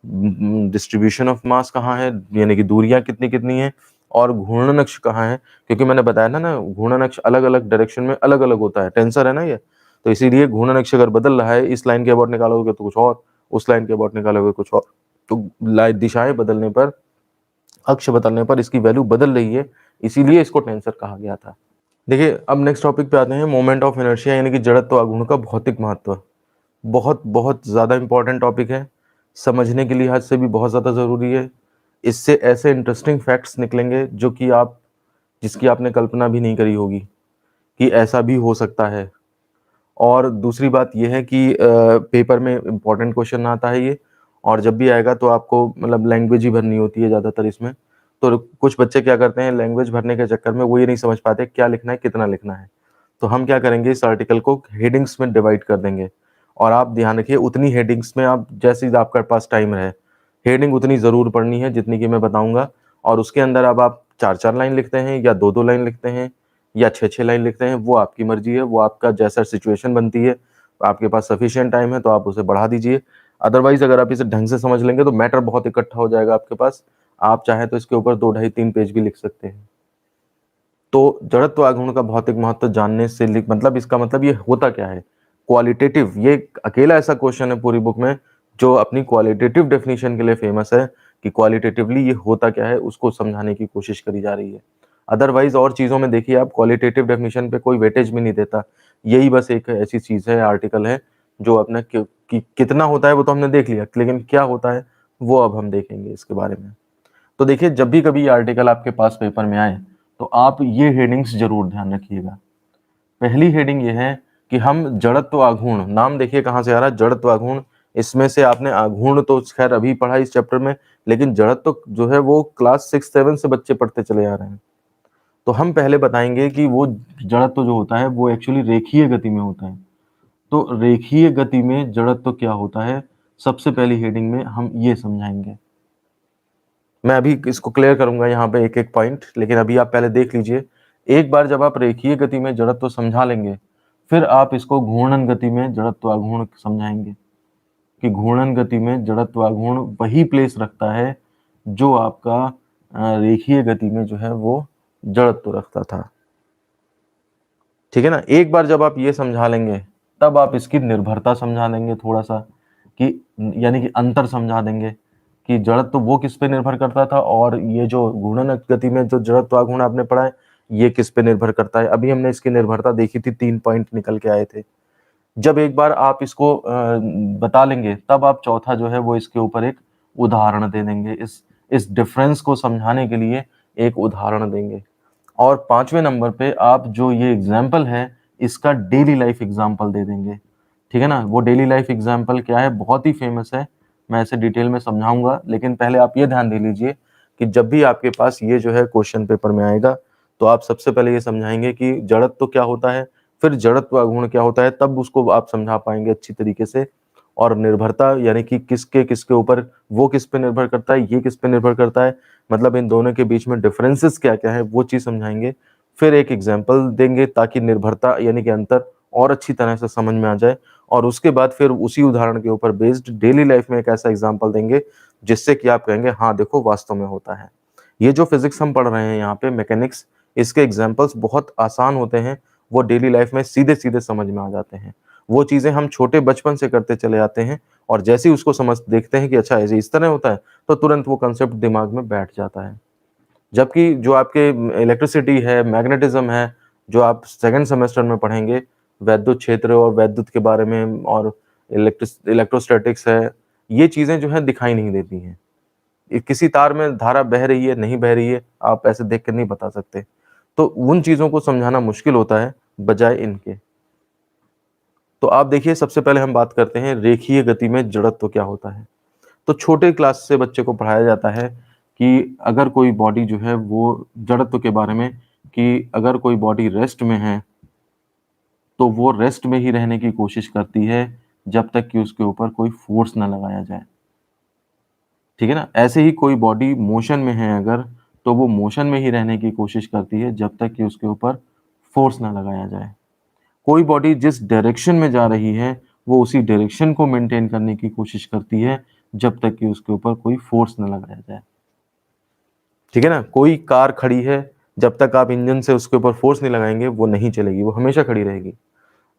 डिस्ट्रीब्यूशन ऑफ मास कहाँ है यानी कि दूरियां कितनी कितनी है, और घूर्णन अक्ष कहाँ है, क्योंकि मैंने बताया ना घूर्णन अक्ष अलग अलग डायरेक्शन में अलग अलग होता है, टेंसर है ना ये, तो इसीलिए घूर्णन अक्ष अगर बदल रहा है, इस लाइन के अबाउट निकालोगे तो कुछ और, उस लाइन के अबाउट निकालोगे कुछ और, तो दिशाएं बदलने पर, अक्ष बदलने पर इसकी वैल्यू बदल रही है, इसीलिए इसको टेंसर कहा गया था। देखिए अब नेक्स्ट टॉपिक पे आते हैं, मोमेंट ऑफ इनर्शिया यानी कि जड़त्व आघूर्ण का भौतिक महत्व। बहुत बहुत ज़्यादा इंपॉर्टेंट टॉपिक है, समझने के लिहाज से भी बहुत ज़्यादा ज़रूरी है। इससे ऐसे इंटरेस्टिंग फैक्ट्स निकलेंगे जो कि आप, जिसकी आपने कल्पना भी नहीं करी होगी कि ऐसा भी हो सकता है। और दूसरी बात यह है कि पेपर में इंपॉर्टेंट क्वेश्चन आता है ये, और जब भी आएगा तो आपको मतलब लैंग्वेज ही भरनी होती है ज़्यादातर इसमें। तो कुछ बच्चे क्या करते हैं, लैंग्वेज भरने के चक्कर में वो ये नहीं समझ पाते क्या लिखना है, कितना लिखना है। तो हम क्या करेंगे, इस आर्टिकल को हेडिंग्स में डिवाइड कर देंगे और आप ध्यान रखिए उतनी हेडिंग्स में आप जैसे ही आपके पास टाइम रहे, हेडिंग उतनी ज़रूर पढ़नी है जितनी कि मैं बताऊँगा। और उसके अंदर अब आप 4-4 लाइन लिखते हैं या 2-2 लाइन लिखते हैं या 6-6 लाइन लिखते हैं, वो आपकी मर्ज़ी है, वो आपका जैसा सिचुएशन बनती है, आपके पास सफिशिएंट टाइम है तो आप उसे बढ़ा दीजिए। अदरवाइज़ अगर आप इसे ढंग से समझ लेंगे तो मैटर बहुत इकट्ठा हो जाएगा आपके पास। आप चाहें तो इसके ऊपर 2 ढाई 3 पेज भी लिख सकते हैं। तो जड़त्व आघूर्ण का भौतिक महत्व जानने से मतलब इसका मतलब ये होता क्या है? क्वालिटेटिव, ये अकेला ऐसा क्वेश्चन है पूरी बुक में जो अपनी क्वालिटेटिव डेफिनिशन के लिए फेमस है कि क्वालिटेटिवली ये होता क्या है, उसको समझाने की कोशिश करी जा रही है। अदरवाइज़ और चीज़ों में देखिए आप क्वालिटेटिव डेफिनिशन पे कोई वेटेज भी नहीं देता। यही बस एक ऐसी चीज़ है, आर्टिकल है जो अपना कितना होता है वो तो हमने देख लिया, लेकिन क्या होता है वो अब हम देखेंगे इसके बारे में। तो देखिए जब भी कभी ये आर्टिकल आपके पास पेपर में आए तो आप ये हेडिंग्स जरूर ध्यान रखिएगा। पहली हेडिंग ये है कि हम जड़त्व आघूर्ण, नाम देखिए कहाँ से आ रहा है, जड़त्व आघूर्ण। इसमें से आपने आघूर्ण तो खैर अभी पढ़ा इस चैप्टर में, लेकिन जड़त्व जो है वो क्लास 6-7 से बच्चे पढ़ते चले आ रहे हैं। तो हम पहले बताएंगे कि वो जड़त्व जो होता है वो एक्चुअली रेखीय गति में होता है। तो रेखीय गति में जड़त्व क्या होता है, सबसे पहली हेडिंग में हम ये समझाएंगे। मैं अभी इसको क्लियर करूंगा यहाँ पे एक एक पॉइंट, लेकिन अभी आप पहले देख लीजिए। एक बार जब आप रेखीय गति में जड़त्व समझा लेंगे, फिर आप इसको घूर्णन गति में जड़त्वाघूर्ण समझाएंगे कि घूर्णन गति में जड़त्वाघूर्ण वही प्लेस रखता है जो आपका रेखीय गति में जो है वो जड़त्व रखता था। ठीक है ना। एक बार जब आप ये समझा लेंगे तब आप इसकी निर्भरता समझा देंगे थोड़ा सा, कि यानी कि अंतर समझा देंगे कि जड़त्व वो किस पे निर्भर करता था और ये जो घूर्णन गति में जो जड़त्वाघूर्ण आपने पढ़ा है ये किस पे निर्भर करता है। अभी हमने इसकी निर्भरता देखी थी, 3 पॉइंट निकल के आए थे। जब एक बार आप इसको बता लेंगे तब आप चौथा जो है वो इसके ऊपर एक उदाहरण दे देंगे, इस डिफरेंस को समझाने के लिए एक उदाहरण देंगे। और 5वें नंबर पे आप जो ये एग्जाम्पल है इसका डेली लाइफ एग्जाम्पल दे देंगे। ठीक है ना। वो डेली लाइफ एग्जाम्पल क्या है, बहुत ही फेमस है, मैं इसे डिटेल में समझाऊंगा, लेकिन पहले आप ये ध्यान दे लीजिए कि जब भी आपके पास ये जो है क्वेश्चन पेपर में आएगा तो आप सबसे पहले ये समझाएंगे कि जड़त्व क्या होता है, फिर जड़त्व आघूर्ण क्या होता है, तब उसको आप समझा पाएंगे अच्छी तरीके से। और निर्भरता यानी कि किसके किसके ऊपर, वो किस पे निर्भर करता है, ये किस पे निर्भर करता है, मतलब इन दोनों के बीच में डिफरेंसेस क्या क्या है वो चीज समझाएंगे। फिर एक एग्जाम्पल देंगे ताकि निर्भरता यानी कि अंतर और अच्छी तरह से समझ में आ जाए। और उसके बाद फिर उसी उदाहरण के ऊपर बेस्ड डेली लाइफ में एक ऐसा एग्जाम्पल देंगे जिससे कि आप कहेंगे हाँ देखो वास्तव में होता है। ये जो फिजिक्स हम पढ़ रहे हैं यहाँ पे मैकेनिक्स, इसके एग्जाम्पल्स बहुत आसान होते हैं, वो डेली लाइफ में सीधे सीधे समझ में आ जाते हैं। वो चीजें हम छोटे बचपन से करते चले आते हैं और जैसे ही उसको समझ देखते हैं कि अच्छा ऐसे इस तरह होता है तो तुरंत वो कंसेप्ट दिमाग में बैठ जाता है। जबकि जो आपके इलेक्ट्रिसिटी है, मैग्नेटिज्म है, जो आप सेकंड सेमेस्टर में पढ़ेंगे, वैद्युत क्षेत्र और वैद्युत के बारे में, और इलेक्ट्रोस्टैटिक्स है, ये चीजें जो है दिखाई नहीं देती हैं। किसी तार में धारा बह रही है नहीं बह रही है आप ऐसे देख कर नहीं बता सकते। तो उन चीजों को समझाना मुश्किल होता है बजाय इनके। तो आप देखिए सबसे पहले हम बात करते हैं रेखीय गति में जड़त्व क्या होता है। तो छोटे क्लास से बच्चे को पढ़ाया जाता है कि अगर कोई बॉडी जो है वो जड़त्व के बारे में, कि अगर कोई बॉडी रेस्ट में है तो वो रेस्ट में ही रहने की कोशिश करती है जब तक कि उसके ऊपर कोई फोर्स ना लगाया जाए। ठीक है ना। ऐसे ही कोई बॉडी मोशन में है अगर, तो वो मोशन में ही रहने की कोशिश करती है जब तक कि उसके ऊपर फोर्स ना लगाया जाए। कोई बॉडी जिस डायरेक्शन में जा रही है वो उसी डायरेक्शन को मेंटेन करने की कोशिश करती है जब तक कि उसके ऊपर कोई फोर्स न लगाया जाए। ठीक है ना। कोई कार खड़ी है, जब तक आप इंजन से उसके ऊपर फोर्स नहीं लगाएंगे वो नहीं चलेगी, वो हमेशा खड़ी रहेगी।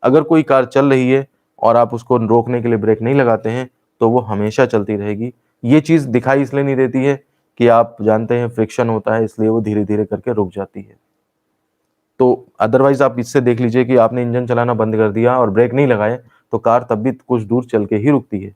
अगर कोई कार चल रही है और आप उसको रोकने के लिए ब्रेक नहीं लगाते हैं तो वो हमेशा चलती रहेगी। ये चीज दिखाई इसलिए नहीं देती है कि आप जानते हैं फ्रिक्शन होता है इसलिए वो धीरे धीरे करके रुक जाती है। तो अदरवाइज आप इससे देख लीजिए कि आपने इंजन चलाना बंद कर दिया और ब्रेक नहीं लगाए तो कार तब भी कुछ दूर चल के ही रुकती है।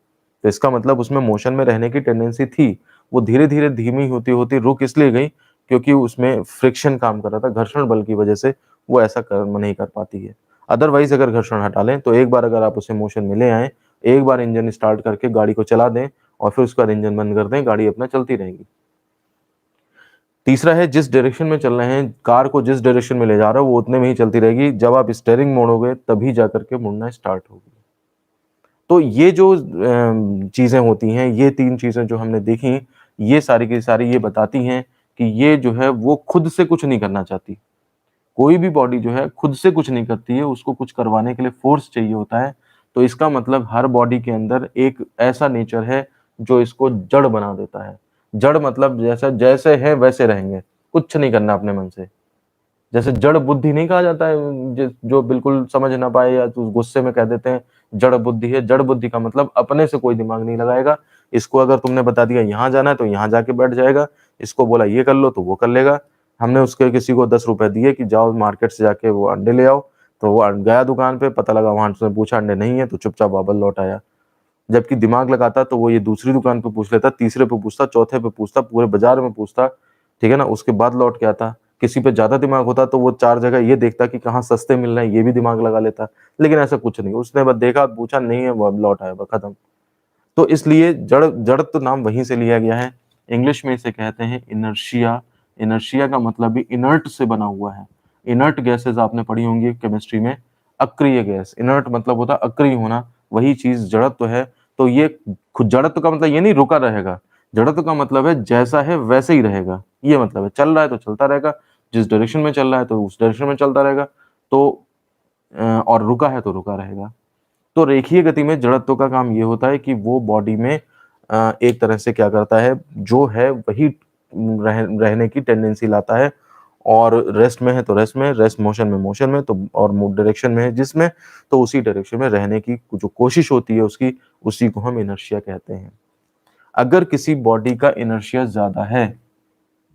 तो इसका मतलब उसमें मोशन में रहने की टेंडेंसी थी, वो धीरे धीरे धीमी होती होती रुक इसलिए गई क्योंकि उसमें फ्रिक्शन काम कर रहा था, घर्षण बल की वजह से वो ऐसा कर्म नहीं कर पाती है। अदरवाइज अगर घर्षण हटा लें तो एक बार अगर आप उसे मोशन में ले आए, एक बार इंजन स्टार्ट करके गाड़ी को चला दें और फिर उसका इंजन बंद कर दें, गाड़ी अपना चलती रहेगी। तीसरा है जिस डायरेक्शन में चल रहे हैं, कार को जिस डायरेक्शन में ले जा रहा है वो उतने में ही चलती रहेगी, जब आप स्टीयरिंग मोड़ोगे तभी जाकर के मुड़ना स्टार्ट होगी। तो ये जो चीज़ें होती हैं, ये 3 चीज़ें जो हमने देखी, ये सारी की सारी ये बताती हैं कि ये जो है वो खुद से कुछ नहीं करना चाहती। कोई भी बॉडी जो है खुद से कुछ नहीं करती है, उसको कुछ करवाने के लिए फ़ोर्स चाहिए होता है। तो इसका मतलब हर बॉडी के अंदर एक ऐसा नेचर है जो इसको जड़ बना देता है। जड़ मतलब जैसा जैसे हैं वैसे रहेंगे, कुछ नहीं करना अपने मन से। जैसे जड़ बुद्धि नहीं कहा जाता है, जो बिल्कुल समझ ना पाए या तो गुस्से में कह देते हैं जड़ बुद्धि है। जड़ बुद्धि का मतलब अपने से कोई दिमाग नहीं लगाएगा। इसको अगर तुमने बता दिया यहाँ जाना है तो यहाँ जाके बैठ जाएगा, इसको बोला ये कर लो तो वो कर लेगा। हमने उसके किसी को 10 रुपए दिए कि जाओ मार्केट से जाके वो अंडे ले आओ, तो वो गया दुकान पे, पता लगा वहां उसने पूछा अंडे नहीं है, तो चुपचाप वापस लौट आया। जबकि दिमाग लगाता तो वो ये दूसरी दुकान पे पूछ लेता, तीसरे पे पूछता, चौथे पे पूछता, पूरे बाजार में पूछता, ठीक है ना, उसके बाद लौट के आता। किसी पे ज्यादा दिमाग होता तो वो 4 जगह ये देखता कि कहाँ सस्ते मिल रहे हैं, ये भी दिमाग लगा लेता। लेकिन ऐसा कुछ नहीं, उसने बस देखा, पूछा, नहीं है, वो अब लौट आया, बस खत्म। तो इसलिए जड़ जड़ तो नाम वहीं से लिया गया है। इंग्लिश में इसे कहते हैं इनर्शिया। इनर्शिया का मतलब भी इनर्ट से बना हुआ है। इनर्ट गैसेस आपने पढ़ी होंगी केमिस्ट्री में, अक्रिय गैस। इनर्ट मतलब होता है अक्रिय होना, वही चीज जड़त्व है। तो ये खुद जड़त्व का मतलब ये नहीं रुका रहेगा, जड़त्व का मतलब है जैसा है वैसे ही रहेगा, ये मतलब है। चल रहा है तो चलता रहेगा, जिस डायरेक्शन में चल रहा है तो उस डायरेक्शन में चलता रहेगा, तो और रुका है तो रुका रहेगा। तो रेखीय गति में जड़त्व का काम ये होता है कि वो बॉडी में एक तरह से क्या करता है, जो है वही रहने की टेंडेंसी लाता है। और रेस्ट में है तो रेस्ट में, रेस्ट मोशन में मोशन में, तो और डायरेक्शन में है जिसमें, तो उसी डायरेक्शन में रहने की जो कोशिश होती है उसकी, उसी को हम इनर्शिया कहते हैं। अगर किसी बॉडी का इनर्शिया ज्यादा है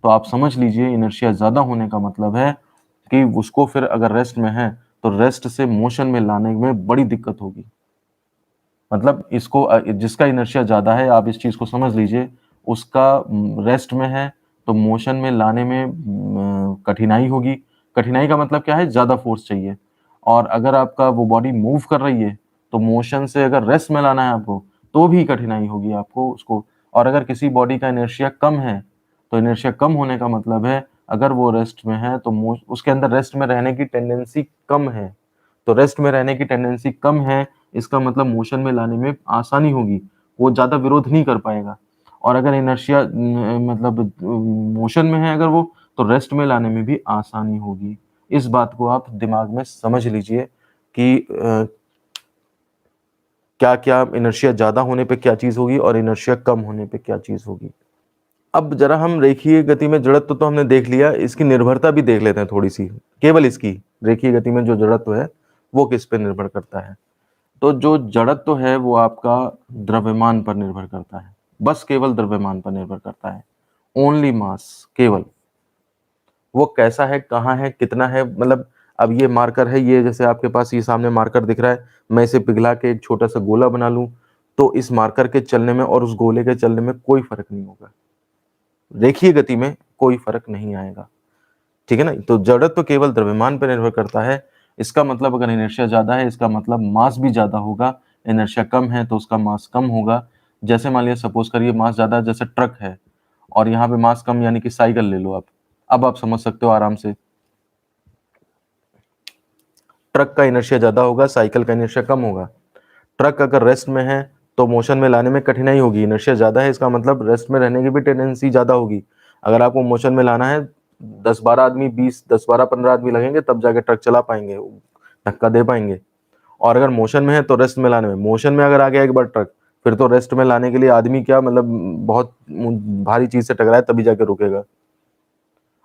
तो आप समझ लीजिए इनर्शिया ज्यादा होने का मतलब है कि उसको फिर अगर रेस्ट में है तो रेस्ट से मोशन में लाने में बड़ी दिक्कत होगी। मतलब इसको जिसका इनर्शिया ज़्यादा है, आप इस चीज़ को समझ लीजिए, उसका रेस्ट में है तो मोशन में लाने में कठिनाई होगी। कठिनाई का मतलब क्या है, ज़्यादा फोर्स चाहिए। और अगर आपका वो बॉडी मूव कर रही है तो मोशन से अगर रेस्ट में लाना है आपको तो भी कठिनाई होगी आपको उसको। और अगर किसी बॉडी का इनर्शिया कम है तो इनर्शिया कम होने का मतलब है अगर वो रेस्ट में है तो उसके अंदर रेस्ट में रहने की टेंडेंसी कम है। तो रेस्ट में रहने की टेंडेंसी कम है, इसका मतलब मोशन में लाने में आसानी होगी, वो ज़्यादा विरोध नहीं कर पाएगा। और अगर इनर्शिया मतलब मोशन में है अगर वो, तो रेस्ट में लाने में भी आसानी होगी। इस बात को आप दिमाग में समझ लीजिए कि क्या-क्या इनर्शिया ज़्यादा होने पे क्या चीज़ होगी और इनर्शिया कम होने पे क्या चीज़ होगी। अब जरा हम रेखीय गति में जड़त्व तो हमने देख लिया, इसकी निर्भरता भी देख लेते हैं थोड़ी-सी। केवल इसकी, रेखीय गति में जो जड़त्व है, वो किस पे निर्भर करता है। तो जो जड़त्व है वो आपका द्रव्यमान पर निर्भर करता है, बस केवल द्रव्यमान पर निर्भर करता है। ओनली मास, केवल वो कैसा है, कहाँ है, कितना है। मतलब अब ये मार्कर है, ये जैसे आपके पास ये सामने मार्कर दिख रहा है, मैं इसे पिघला के एक छोटा सा गोला बना लूं तो इस मार्कर के चलने में और उस गोले के चलने में कोई फर्क नहीं होगा। रेखीय गति में कोई फर्क नहीं आएगा, ठीक है ना। तो जड़त्व केवल द्रव्यमान पर निर्भर करता है। इसका मतलब अगर इनर्शिया ज्यादा है, इसका मतलब मास भी ज्यादा होगा। इनर्शिया कम है तो उसका मास कम होगा। जैसे मान लिया, सपोज करिए मास ज्यादा है, जैसे ट्रक है, और यहाँ पे मास कम, यानी कि साइकिल ले लो आप। अब आप समझ सकते हो आराम से, ट्रक का इनर्शिया ज्यादा होगा, साइकिल का इनर्शिया कम होगा। ट्रक अगर रेस्ट में है तो मोशन में लाने में कठिनाई होगी, इनर्शिया ज्यादा है, इसका मतलब रेस्ट में रहने की भी टेंडेंसी ज्यादा होगी। अगर आपको मोशन में लाना है, 10-12 आदमी, 10-12-15 आदमी लगेंगे तब जाके ट्रक चला पाएंगे, धक्का दे पाएंगे। और अगर मोशन में है तो रेस्ट में लाने में, मोशन में अगर आ गया एक बार ट्रक, फिर तो रेस्ट में लाने के लिए आदमी क्या, मतलब बहुत भारी चीज से टकराए तभी जाके रुकेगा।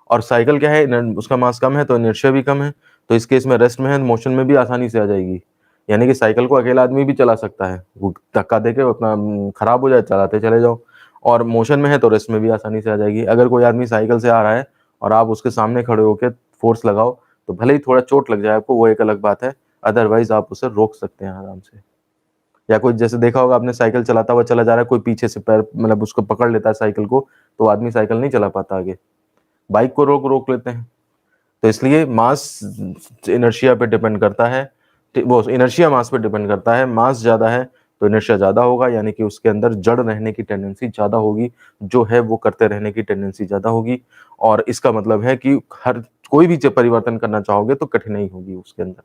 और साइकिल क्या है, उसका मास कम है तो इनर्शिया भी कम है, तो इस केस में रेस्ट में है, मोशन में भी आसानी से आ जाएगी। यानी कि साइकिल को अकेला आदमी भी चला सकता है, वो धक्का देके अपना खराब हो जाए, चलाते चले जाओ। और मोशन में है तो रेस्ट में भी आसानी से आ जाएगी। अगर कोई आदमी साइकिल से आ रहा है और आप उसके सामने खड़े होकर फोर्स लगाओ तो भले ही थोड़ा चोट लग जाए आपको, वो एक अलग बात है, अदरवाइज आप उसे रोक सकते हैं आराम से। या कोई जैसे देखा होगा आपने, साइकिल चलाता हुआ चला जा रहा है, कोई पीछे से पैर मतलब उसको पकड़ लेता है साइकिल को, तो आदमी साइकिल नहीं चला पाता आगे, बाइक को रोक रोक लेते हैं। तो इसलिए मास इनर्शिया पे डिपेंड करता है, वो इनर्शिया मास पे डिपेंड करता है। मास ज़्यादा है तो इनर्शिया ज़्यादा होगा, यानी कि उसके अंदर जड़ रहने की टेंडेंसी ज़्यादा होगी, जो है वो करते रहने की टेंडेंसी ज़्यादा होगी। और इसका मतलब है कि हर कोई भी परिवर्तन करना चाहोगे तो कठिनाई होगी उसके अंदर।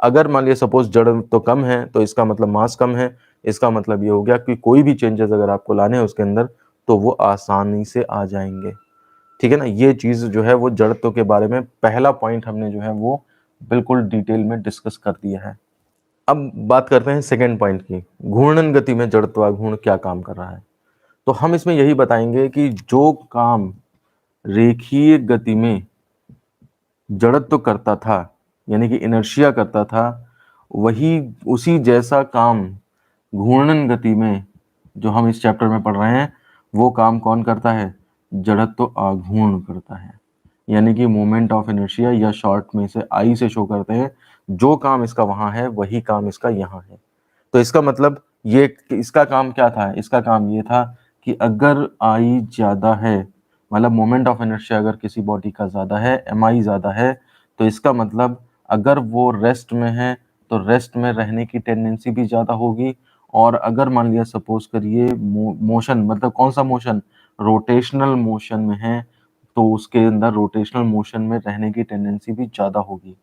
अगर मान लिया सपोज जड़ तो कम है, तो इसका मतलब मास कम है, इसका मतलब ये हो गया कि कोई भी चेंजेस अगर आपको लाने हैं उसके अंदर, तो वो आसानी से आ जाएंगे। ठीक है ना, ये चीज़ जो है वो जड़त्व के बारे में पहला पॉइंट हमने जो है वो बिल्कुल डिटेल में डिस्कस कर दिया है। अब बात करते हैं सेकेंड पॉइंट की, घूर्णन गति में जड़त्वाघूर्ण क्या काम कर रहा है। तो हम इसमें यही बताएंगे कि जो काम रेखीय गति में जड़त्व करता था, यानी कि इनर्शिया करता था, वही उसी जैसा काम घूर्णन गति में, जो हम इस चैप्टर में पढ़ रहे हैं, वो काम कौन करता है, जड़त्व आघूर्ण करता है। यानी कि मोमेंट ऑफ इनर्शिया, या शॉर्ट में से आई से शो करते हैं, जो काम इसका वहां है वही काम इसका यहाँ है। तो इसका मतलब ये, इसका काम क्या था, इसका काम ये था कि अगर आई ज्यादा है, मतलब मोमेंट ऑफ इनर्शिया अगर किसी बॉडी का ज्यादा है, एम आई ज्यादा है, तो इसका मतलब अगर वो रेस्ट में है तो रेस्ट में रहने की टेंडेंसी भी ज्यादा होगी। और अगर मान लिया सपोज करिए मोशन, मतलब कौन सा मोशन, रोटेशनल मोशन में है, तो उसके अंदर रोटेशनल मोशन में रहने की टेंडेंसी भी ज्यादा होगी।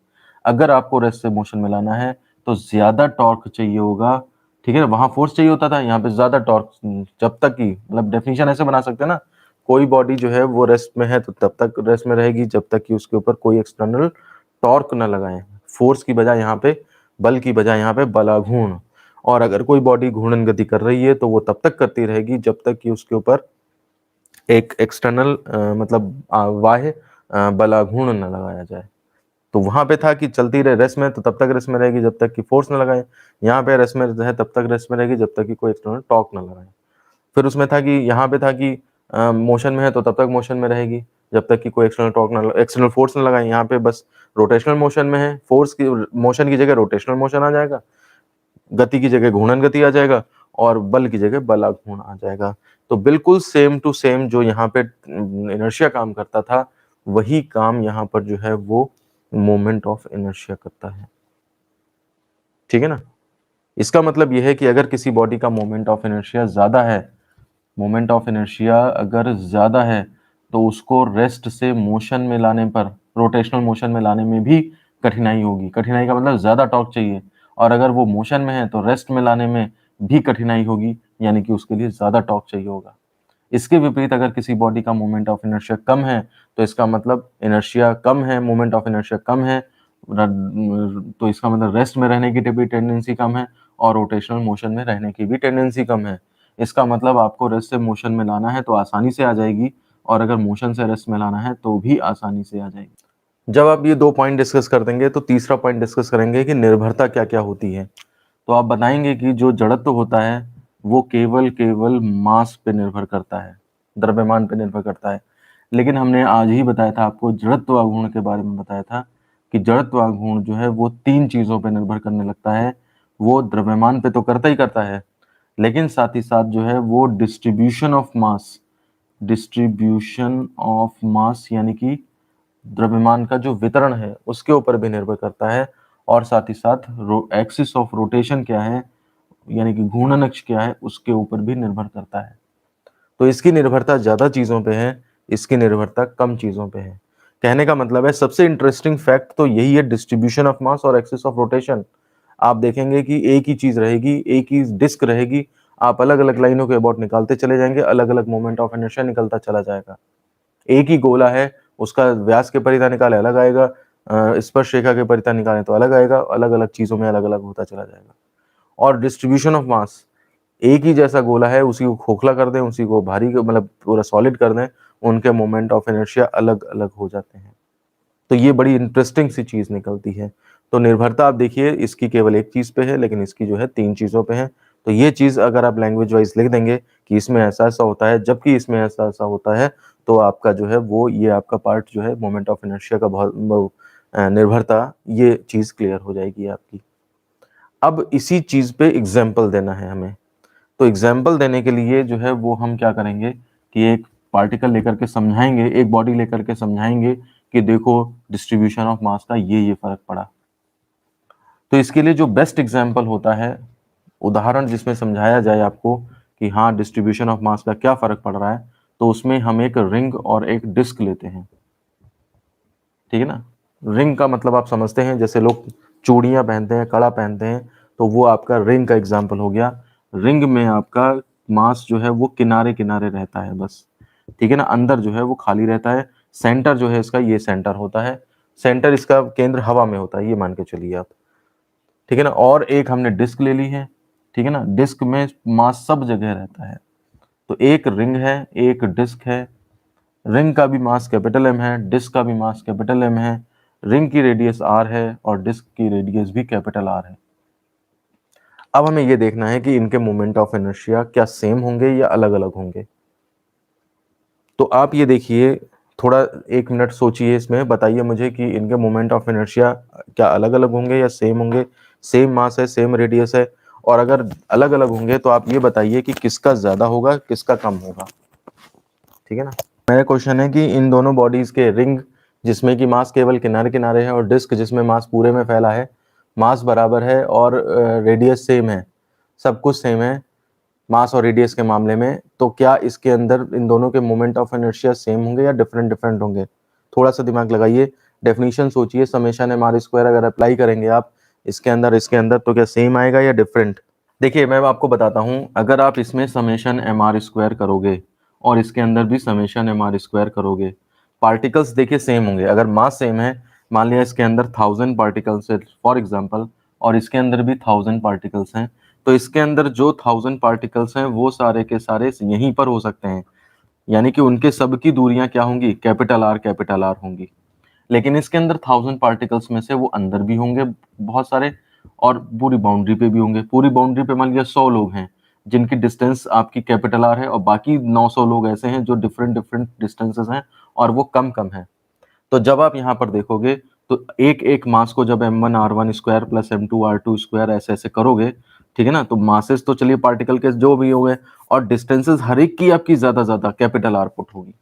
अगर आपको रेस्ट से मोशन में लाना है तो ज्यादा टॉर्क चाहिए होगा। ठीक है ना, वहां फोर्स चाहिए होता था, यहाँ पे ज्यादा टॉर्क। जब तक की, मतलब डेफिनेशन ऐसे बना सकते हैं ना, कोई बॉडी जो है वो रेस्ट में है तो तब तक रेस्ट में रहेगी जब तक कि उसके ऊपर कोई एक्सटर्नल टॉर्क न लगाए, फोर्स की बजाय यहाँ पे, बल की बजाय यहाँ पे बलाघूर्ण। और अगर कोई बॉडी घूर्णन गति कर रही है तो वो तब तक करती रहेगी जब तक कि उसके ऊपर एक एक्सटर्नल मतलब बाह्य बलाघूर्ण न लगाया जाए। तो वहां पे था कि चलती रहे रेस्ट में, तो तब तक रेस्ट में रहेगी जब तक कि फोर्स न लगाए। यहाँ पे रेस्ट में है तब तक रेस्ट में रहेगी जब तक कि कोई एक्सटर्नल टॉर्क न लगाए। फिर उसमें था कि यहाँ पे था कि मोशन में है तो तब तक मोशन में रहेगी जब तक कि कोई एक्सटर्नल फोर्स न लगाए। यहाँ पे बस रोटेशनल मोशन में है, फोर्स की मोशन की जगह रोटेशनल मोशन आ जाएगा, गति की जगह घूर्णन गति आ जाएगा, और बल की जगह बलाघूर्ण आ जाएगा। तो बिल्कुल सेम टू सेम जो यहाँ पे इनर्शिया काम करता था, वही काम यहाँ पर जो है वो मोमेंट ऑफ इनर्शिया करता है। ठीक है ना, इसका मतलब यह है कि अगर किसी बॉडी का मोमेंट ऑफ इनर्शिया ज्यादा है, मोमेंट ऑफ इनर्शिया अगर ज्यादा है, तो उसको रेस्ट से मोशन में लाने पर, रोटेशनल मोशन में लाने में भी कठिनाई होगी। कठिनाई का मतलब ज्यादा टॉर्क चाहिए। और अगर वो मोशन में है तो रेस्ट में लाने में भी कठिनाई होगी, यानी कि उसके लिए ज्यादा टॉर्क चाहिए होगा। इसके विपरीत अगर किसी बॉडी का मोमेंट ऑफ इनर्शिया कम है, तो इसका मतलब इनर्शिया कम है, मोमेंट ऑफ इनर्शिया कम है, तो इसका मतलब रेस्ट में रहने की भी टेंडेंसी कम है और रोटेशनल मोशन में रहने की भी टेंडेंसी कम है। इसका मतलब आपको रेस्ट से मोशन में लाना है तो आसानी से आ जाएगी, और अगर मोशन से रेस्ट में लाना है तो भी आसानी से आ जाएगी। जब आप ये दो पॉइंट डिस्कस कर देंगे तो तीसरा पॉइंट डिस्कस करेंगे कि निर्भरता क्या क्या होती है। तो आप बताएंगे कि जो जड़त्व होता है वो केवल मास पे निर्भर करता है, द्रव्यमान पे निर्भर करता है। लेकिन हमने आज ही बताया था आपको, जड़त्व आघूर्ण के बारे में बताया था कि जड़त्व आघूर्ण जो है वो तीन चीजों पे निर्भर करने लगता है। वो द्रव्यमान पे तो करता ही करता है, लेकिन साथ ही साथ जो है वो डिस्ट्रीब्यूशन ऑफ मास यानी कि द्रव्यमान का जो वितरण है उसके ऊपर भी निर्भर करता है। और साथ ही साथ एक्सिस ऑफ रोटेशन क्या है, यानी कि घूर्णन अक्ष क्या है, उसके ऊपर भी निर्भर करता है। तो इसकी निर्भरता ज्यादा चीजों पे है, इसकी निर्भरता कम चीजों पे है। कहने का मतलब है सबसे इंटरेस्टिंग फैक्ट तो यही है, डिस्ट्रीब्यूशन ऑफ मास और एक्सिस ऑफ रोटेशन। आप देखेंगे कि एक ही चीज रहेगी, एक ही डिस्क रहेगी, आप अलग अलग लाइनों के अबाउट निकालते चले जाएंगे, अलग अलग मोमेंट ऑफ इनर्शिया निकलता चला जाएगा। एक ही गोला है, उसका व्यास के परिधा निकाले अलग आएगा, स्पर्श रेखा के परिधा निकालें तो अलग आएगा, अलग अलग चीजों में अलग अलग होता चला जाएगा। और डिस्ट्रीब्यूशन ऑफ मास, एक ही जैसा गोला है, उसी को खोखला कर दें, उसी को भारी मतलब पूरा सॉलिड कर दें, उनके मोमेंट ऑफ इनर्शिया अलग अलग हो जाते हैं। तो ये बड़ी इंटरेस्टिंग सी चीज निकलती है। तो निर्भरता आप देखिए इसकी केवल एक चीज पे है, लेकिन इसकी जो है तीन चीजों पे है। तो ये चीज अगर आप लैंग्वेज वाइज लिख देंगे कि इसमें ऐसा ऐसा होता है जबकि इसमें ऐसा ऐसा होता है, तो आपका जो है वो ये आपका पार्ट जो है मोमेंट ऑफ इनर्शिया का बहुत निर्भरता, ये चीज क्लियर हो जाएगी आपकी। अब इसी चीज पे एग्जाम्पल देना है हमें। तो एग्जाम्पल देने के लिए जो है वो हम क्या करेंगे कि एक पार्टिकल लेकर के समझाएंगे, एक बॉडी लेकर के समझाएंगे कि देखो डिस्ट्रीब्यूशन ऑफ मास का ये फर्क पड़ा। तो इसके लिए जो बेस्ट एग्जाम्पल होता है उदाहरण जिसमें समझाया जाए आपको कि हाँ डिस्ट्रीब्यूशन ऑफ मास का क्या फर्क पड़ रहा है, तो उसमें हम एक रिंग और एक डिस्क लेते हैं, ठीक है ना। रिंग का मतलब आप समझते हैं, जैसे लोग चूड़ियां पहनते हैं, कड़ा पहनते हैं, तो वो आपका रिंग का एग्जाम्पल हो गया। रिंग में आपका मास जो है वो किनारे किनारे रहता है बस, ठीक है ना, अंदर जो है वो खाली रहता है। सेंटर जो है इसका, ये सेंटर होता है, सेंटर इसका केंद्र हवा में होता है, ये मान के चलिए आप, ठीक है ना। और एक हमने डिस्क ले ली है, ठीक है ना, डिस्क में मास सब जगह रहता है। तो एक रिंग है, एक डिस्क है। रिंग का भी मास कैपिटल एम है, डिस्क का भी मास कैपिटल एम है। रिंग की रेडियस आर है और डिस्क की रेडियस भी कैपिटल आर है। अब हमें यह देखना है कि इनके मोमेंट ऑफ इनर्शिया क्या सेम होंगे या अलग अलग होंगे। तो आप ये देखिए, थोड़ा 1 मिनट सोचिए, इसमें बताइए मुझे कि इनके मोमेंट ऑफ इनर्शिया क्या अलग अलग होंगे या सेम होंगे। सेम मास है, सेम रेडियस है, और अगर अलग अलग होंगे तो आप ये बताइए कि किसका ज्यादा होगा, किसका कम होगा, ठीक है ना। मेरा क्वेश्चन है कि इन दोनों बॉडीज के, रिंग जिसमें कि मास केवल किनारे किनारे है और डिस्क जिसमें मास पूरे में फैला है, मास बराबर है और रेडियस सेम है, सब कुछ सेम है मास और रेडियस के मामले में, तो क्या इसके अंदर इन दोनों के मोमेंट ऑफ इनर्शिया सेम होंगे या डिफरेंट डिफरेंट होंगे। थोड़ा सा दिमाग लगाइए, डेफिनेशन सोचिए, समेशन एम आर स्क्वायर अगर अप्लाई करेंगे आप इसके अंदर तो क्या सेम आएगा या डिफरेंट। देखिए मैं आपको बताता हूं, अगर आप इसमें समेशन एम आर स्क्वायर करोगे और इसके अंदर भी समेशन एम आर स्क्वायर करोगे, पार्टिकल्स देखिए सेम होंगे। अगर मास सेम है, मान लिया इसके अंदर 1000 पार्टिकल्स है फॉर एग्जांपल, और इसके अंदर भी 1000 पार्टिकल्स हैं, तो इसके अंदर जो 1000 पार्टिकल्स हैं वो सारे के सारे यहीं पर हो सकते हैं, यानी कि उनके सब की दूरियां क्या होंगी, कैपिटल आर होंगी। लेकिन इसके अंदर 1000 पार्टिकल्स में से वो अंदर भी होंगे बहुत सारे, और पूरी बाउंड्री पे भी होंगे। पूरी बाउंड्री पे मान लिया 100 लोग हैं जिनकी डिस्टेंस आपकी कैपिटल आर है, और बाकी 900 लोग ऐसे हैं जो डिफरेंट डिफरेंट डिस्टेंसेस हैं और वो कम कम है। तो जब आप यहाँ पर देखोगे तो एक एक मास को जब m1 r1 square plus m2 r2 square ऐसे ऐसे करोगे, ठीक है ना, तो मासेस तो चलिए पार्टिकल के जो भी हो गए, और डिस्टेंसेस हर एक की आपकी ज्यादा कैपिटल आर पुट होगी।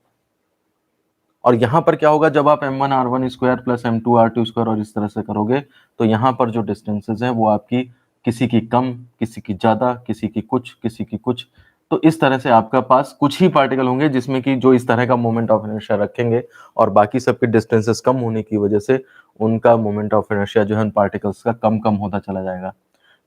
और यहाँ पर क्या होगा, जब आप m1 r1 square plus m2 r2 square और इस तरह से करोगे, तो यहाँ पर जो डिस्टेंसेस हैं वो आपकी किसी की कम, किसी की ज्यादा, किसी की कुछ, किसी की कुछ, तो इस तरह से आपका पास कुछ ही पार्टिकल होंगे जिसमें कि जो इस तरह का मोमेंट ऑफ इनर्शिया रखेंगे, और बाकी सबके डिस्टेंसेस कम होने की वजह से उनका मोमेंट ऑफ इनर्शिया जो है उन पार्टिकल्स का कम कम होता चला जाएगा।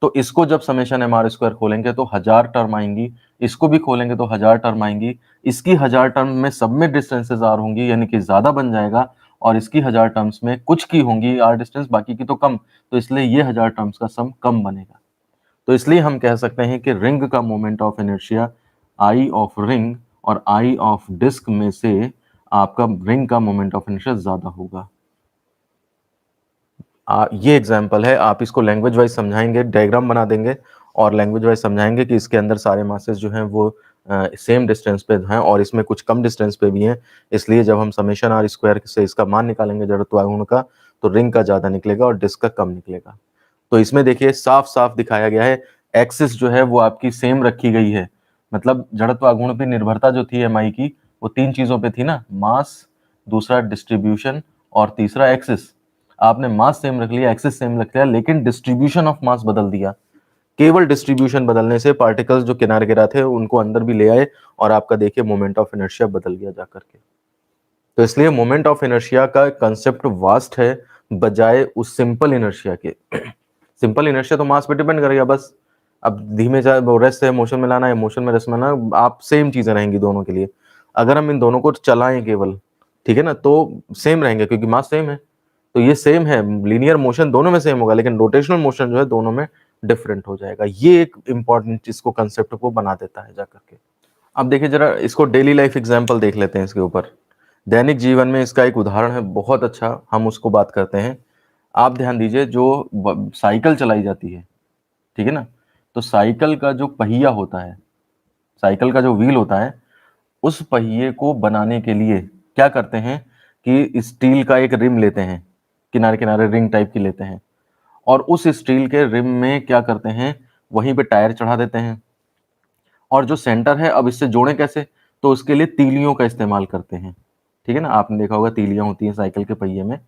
तो इसको जब समेशन एम आर स्क्वायर खोलेंगे तो 1000 टर्म आएंगी, इसको भी खोलेंगे तो 1000 टर्म आएंगी, इसकी 1000 टर्म में सब में डिस्टेंसेस आर होंगी, यानी कि ज्यादा बन जाएगा, और इसकी 1000 टर्म्स में कुछ की होंगी आर डिस्टेंस, बाकी की तो कम, तो इसलिए ये 1000 टर्म्स का सम कम बनेगा। तो इसलिए हम कह सकते हैं कि रिंग का moment of inertia I of ring और आई ऑफ डिस्क में से आपका रिंग का मोमेंट ऑफ इनर्शिया ज्यादा होगा। ये एग्जाम्पल है, आप इसको लैंग्वेज वाइज समझाएंगे, डायग्राम बना देंगे और लैंग्वेज वाइज समझाएंगे कि इसके अंदर सारे मासेस जो हैं वो सेम डिस्टेंस पे हैं और इसमें कुछ कम डिस्टेंस पे भी हैं। इसलिए जब हम समेशन आर स्क्वायर से इसका मान निकालेंगे जड़त्वाघूर्ण का, तो रिंग का ज़्यादा निकलेगा और डिस्क का कम निकलेगा। तो इसमें देखिए साफ साफ दिखाया गया है, एक्सिस जो है वो आपकी सेम रखी गई है, मतलब जड़त्वाघूर्ण पे निर्भरता जो थी एम आई की, वो 3 चीज़ों पे थी ना, मास, दूसरा डिस्ट्रीब्यूशन, और तीसरा एक्सिस। आपने मास सेम रख लिया, एक्सिस सेम रख लिया, लेकिन डिस्ट्रीब्यूशन ऑफ मास बदल दिया। केवल डिस्ट्रीब्यूशन बदलने से पार्टिकल्स जो किनारे गिरा थे उनको अंदर भी ले आए, और आपका देखिए मोमेंट ऑफ इनर्शिया बदल गया जाकर के। तो इसलिए मोमेंट ऑफ इनर्शिया का कंसेप्ट वास्ट है बजाय उस सिंपल इनर्शिया के। सिंपल इनर्शिया तो मास पे डिपेंड करेगा बस, अब धीमे रेस्ट है, मोशन में लाना है, मोशन में रेस्ट में लाना, आप सेम चीजें रहेंगी दोनों के लिए। अगर हम इन दोनों को चलाएं केवल, ठीक है ना, तो सेम रहेंगे क्योंकि मास सेम है। तो ये सेम है, लीनियर मोशन दोनों में सेम होगा, लेकिन रोटेशनल मोशन जो है दोनों में डिफरेंट हो जाएगा। ये एक इंपॉर्टेंट इसको कंसेप्ट को बना देता है जाकर के। अब देखिए जरा इसको डेली लाइफ एग्जांपल देख लेते हैं इसके ऊपर। दैनिक जीवन में इसका एक उदाहरण है बहुत अच्छा, हम उसको बात करते हैं। आप ध्यान दीजिए, जो साइकिल चलाई जाती है, ठीक है ना, तो साइकिल का जो पहिया होता है, साइकिल का जो व्हील होता है, उस पहिए को बनाने के लिए क्या करते हैं कि स्टील का एक रिम लेते हैं, किनारे किनारे रिंग टाइप की लेते हैं, और उस स्टील के रिम में क्या करते हैं, वहीं पे टायर चढ़ा देते हैं, और जो सेंटर है अब इससे जोड़े कैसे, तो उसके लिए तीलियों का इस्तेमाल करते हैं। ठीक है ना, आपने देखा होगा तीलियां होती हैं साइकिल के पहिए में,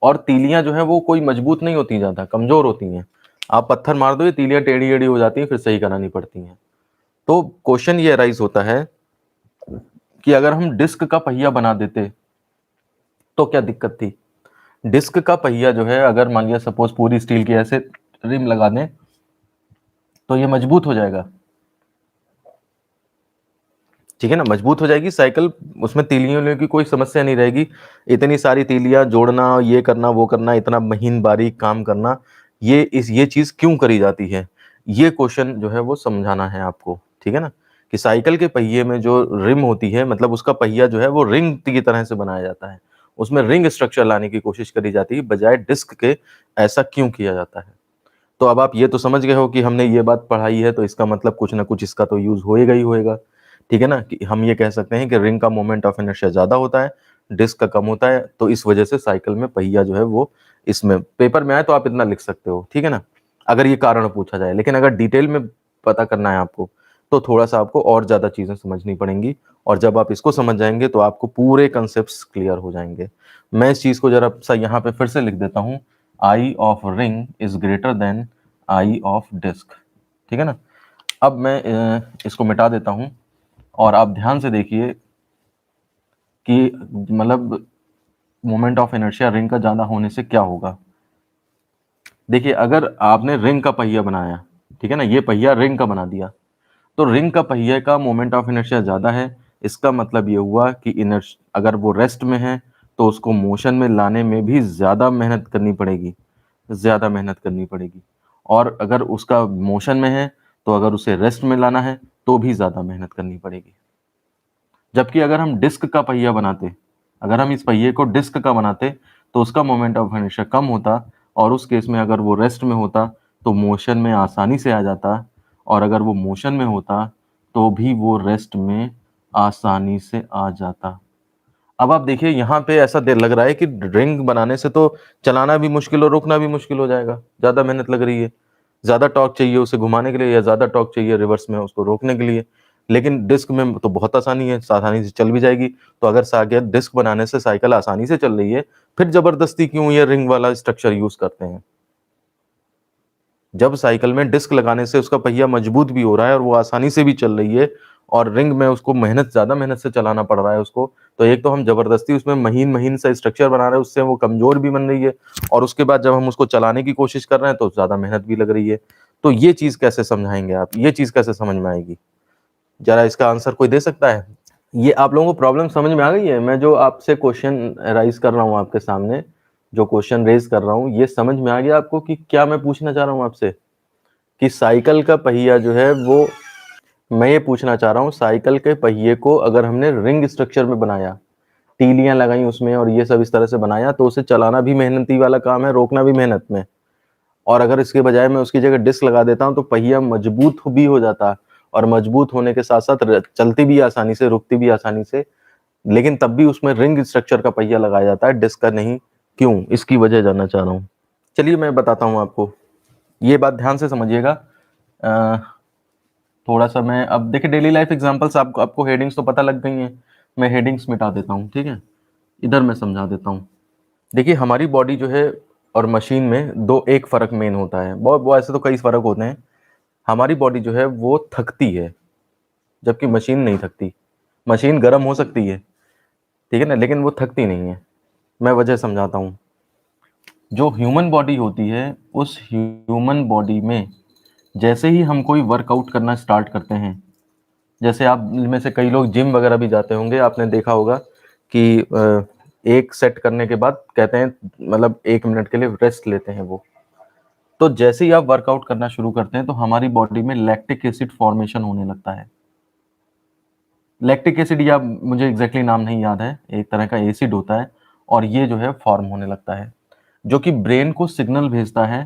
और तीलियां जो है वो कोई मजबूत नहीं होती, ज्यादा कमजोर होती हैं, आप पत्थर मार दो, ये तीलियां टेढ़ी टेढ़ी हो जाती हैं, फिर सही करानी पड़ती हैं। तो क्वेश्चन ये अराइज होता है कि अगर हम डिस्क का पहिया बना देते तो क्या दिक्कत थी। डिस्क का पहिया जो है, अगर मान लिया सपोज पूरी स्टील की ऐसे रिम लगा दें तो ये मजबूत हो जाएगा, ठीक है ना, मजबूत हो जाएगी साइकिल, उसमें तीलियों की कोई समस्या नहीं रहेगी। इतनी सारी तीलियां जोड़ना, ये करना वो करना, इतना महीन बारीक काम करना, ये चीज क्यों करी जाती है, ये क्वेश्चन जो है वो समझाना है आपको, ठीक है ना। कि साइकिल के पहिए में जो रिम होती है, मतलब उसका पहिया जो है वो रिंग की तरह से बनाया जाता है, उसमें रिंग स्ट्रक्चर लाने की कोशिश करी जाती है बजाय डिस्क के। ऐसा क्यों किया जाता है। तो अब आप ये तो समझ गए हो कि हमने ये बात पढ़ाई है, तो इसका मतलब कुछ ना कुछ इसका तो यूज होएगा ही होएगा, ठीक है ना। कि हम ये कह सकते हैं कि रिंग का मोमेंट ऑफ इनर्शिया ज्यादा होता है, डिस्क का कम होता है, तो इस वजह से साइकिल में पहिया जो है वो, इसमें पेपर में आए तो आप इतना लिख सकते हो, ठीक है ना, अगर ये कारण पूछा जाए। लेकिन अगर डिटेल में पता करना है आपको, तो थोड़ा सा आपको और ज्यादा चीजें समझनी पड़ेंगी, और जब आप इसको समझ जाएंगे तो आपको पूरे कंसेप्ट क्लियर हो जाएंगे। मैं इस चीज को जरा सा यहाँ पे फिर से लिख देता हूँ, I of ring is greater than I of disk, ठीक है ना। अब मैं इसको मिटा देता हूं, और आप ध्यान से देखिए कि मतलब मोमेंट ऑफ इनर्शिया रिंग का ज्यादा होने से क्या होगा। देखिए, अगर आपने रिंग का पहिया बनाया, ठीक है ना, ये पहिया रिंग का बना दिया, तो रिंग का पहिया का मोमेंट ऑफ इनर्शिया ज्यादा है। इसका मतलब ये हुआ कि इनर्श अगर वो रेस्ट में है तो उसको मोशन में लाने में भी ज्यादा मेहनत करनी पड़ेगी, ज्यादा मेहनत करनी पड़ेगी। और अगर उसका मोशन में है, तो अगर उसे रेस्ट में लाना है तो भी ज्यादा मेहनत करनी पड़ेगी। जबकि अगर हम डिस्क का पहिया बनाते, अगर हम इस पहिए को डिस्क का बनाते, तो उसका मोमेंट ऑफ इनर्शिया कम होता, और उस केस में अगर वो रेस्ट में होता तो मोशन में आसानी से आ जाता, और अगर वो मोशन में होता तो भी वो रेस्ट में आसानी से आ जाता। अब आप देखिए, यहाँ पे ऐसा देर लग रहा है कि रिंग बनाने से तो चलाना भी मुश्किल और रोकना भी मुश्किल हो जाएगा, ज्यादा मेहनत लग रही है, ज्यादा टॉर्क चाहिए उसे घुमाने के लिए, या ज्यादा टॉर्क चाहिए रिवर्स में उसको रोकने के लिए। लेकिन डिस्क में तो बहुत आसानी है, आसानी से चल भी जाएगी। तो अगर सागर डिस्क बनाने से साइकिल आसानी से चल रही है, फिर जबरदस्ती क्यों ये रिंग वाला स्ट्रक्चर यूज करते हैं। जब साइकिल में डिस्क लगाने से उसका पहिया मजबूत भी हो रहा है और वो आसानी से भी चल रही है, और रिंग में उसको ज्यादा मेहनत से चलाना पड़ रहा है उसको, तो एक तो हम जबरदस्ती उसमें महीन महीन सा स्ट्रक्चर बना रहे हैं, उससे वो कमजोर भी बन रही है, और उसके बाद जब हम उसको चलाने की कोशिश कर रहे हैं तो ज्यादा मेहनत भी लग रही है। तो ये चीज कैसे समझाएंगे आप, ये चीज कैसे समझ में आएगी, जरा इसका आंसर कोई दे सकता है। ये आप लोगों को प्रॉब्लम समझ में आ गई है। मैं जो आपसे क्वेश्चन राइज कर रहा हूँ आपके सामने, जो क्वेश्चन रेज कर रहा हूँ, ये समझ में आ गया आपको कि क्या मैं पूछना चाह रहा हूँ आपसे। कि साइकिल का पहिया जो है वो, मैं ये पूछना चाह रहा हूँ, साइकिल के पहिए को अगर हमने रिंग स्ट्रक्चर में बनाया, तीलियां लगाई उसमें और ये सब इस तरह से बनाया, तो उसे चलाना भी मेहनती वाला काम है, रोकना भी मेहनत में। और अगर इसके बजाय मैं उसकी जगह डिस्क लगा देता हूँ तो पहिया मजबूत भी हो जाता, और मजबूत होने के साथ साथ चलती भी आसानी से, रुकती भी आसानी से। लेकिन तब भी उसमें रिंग स्ट्रक्चर का पहिया लगाया जाता है, डिस्क का नहीं, क्यों, इसकी वजह जानना चाह रहा हूँ। चलिए मैं बताता हूँ आपको, ये बात ध्यान से समझिएगा। थोड़ा सा मैं अब देखिए, डेली लाइफ एग्जांपल्स आपको हेडिंग्स तो पता लग गई हैं, मैं हेडिंग्स मिटा देता हूँ, ठीक है। इधर मैं समझा देता हूँ। देखिए, हमारी बॉडी जो है और मशीन में दो एक फर्क मेन होता है, बहुत बहुत ऐसे तो कई फर्क होते हैं। हमारी बॉडी जो है वो थकती है, जबकि मशीन नहीं थकती। मशीन गर्म हो सकती है, ठीक है ना, लेकिन वो थकती नहीं है। मैं वजह समझाता हूँ। जो ह्यूमन बॉडी होती है, उस ह्यूमन बॉडी में जैसे ही हम कोई वर्कआउट करना स्टार्ट करते हैं, जैसे आप में से कई लोग जिम वगैरह भी जाते होंगे, आपने देखा होगा कि एक सेट करने के बाद कहते हैं, मतलब 1 मिनट के लिए रेस्ट लेते हैं वो। तो जैसे ही आप वर्कआउट करना शुरू करते हैं तो हमारी बॉडी में लैक्टिक एसिड फॉर्मेशन होने लगता है। लैक्टिक एसिड, या मुझे एग्जैक्टली नाम नहीं याद है, एक तरह का एसिड होता है, और ये जो है फॉर्म होने लगता है, जो कि ब्रेन को सिग्नल भेजता है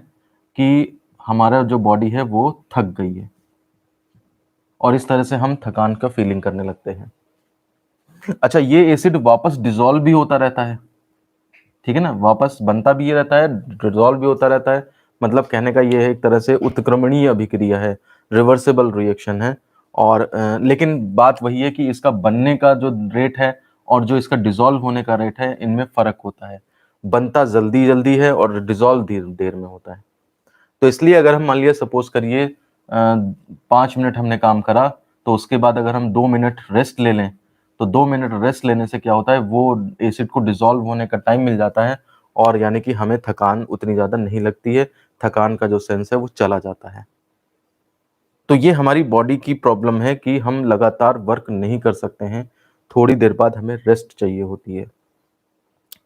कि हमारा जो बॉडी है वो थक गई है, और इस तरह से हम थकान का फीलिंग करने लगते हैं। अच्छा, ये एसिड वापस डिसॉल्व भी होता रहता है, ठीक है ना, वापस बनता भी ये रहता है, डिसॉल्व भी होता रहता है। मतलब कहने का ये है, एक तरह से उत्क्रमणीय अभिक्रिया है, रिवर्सिबल रिएक्शन है। और लेकिन बात वही है कि इसका बनने का जो रेट है और जो इसका डिसॉल्व होने का रेट है, इनमें फर्क होता है। बनता जल्दी जल्दी है और डिसॉल्व देर देर में होता है। तो इसलिए अगर हम मान लिया सपोज करिए 5 मिनट हमने काम करा, तो उसके बाद अगर हम 2 मिनट रेस्ट ले लें, तो 2 मिनट रेस्ट लेने से क्या होता है, वो एसिड को डिसॉल्व होने का टाइम मिल जाता है और यानी कि हमें थकान उतनी ज़्यादा नहीं लगती है, थकान का जो सेंस है वो चला जाता है। तो ये हमारी बॉडी की प्रॉब्लम है कि हम लगातार वर्क नहीं कर सकते हैं, थोड़ी देर बाद हमें रेस्ट चाहिए होती है।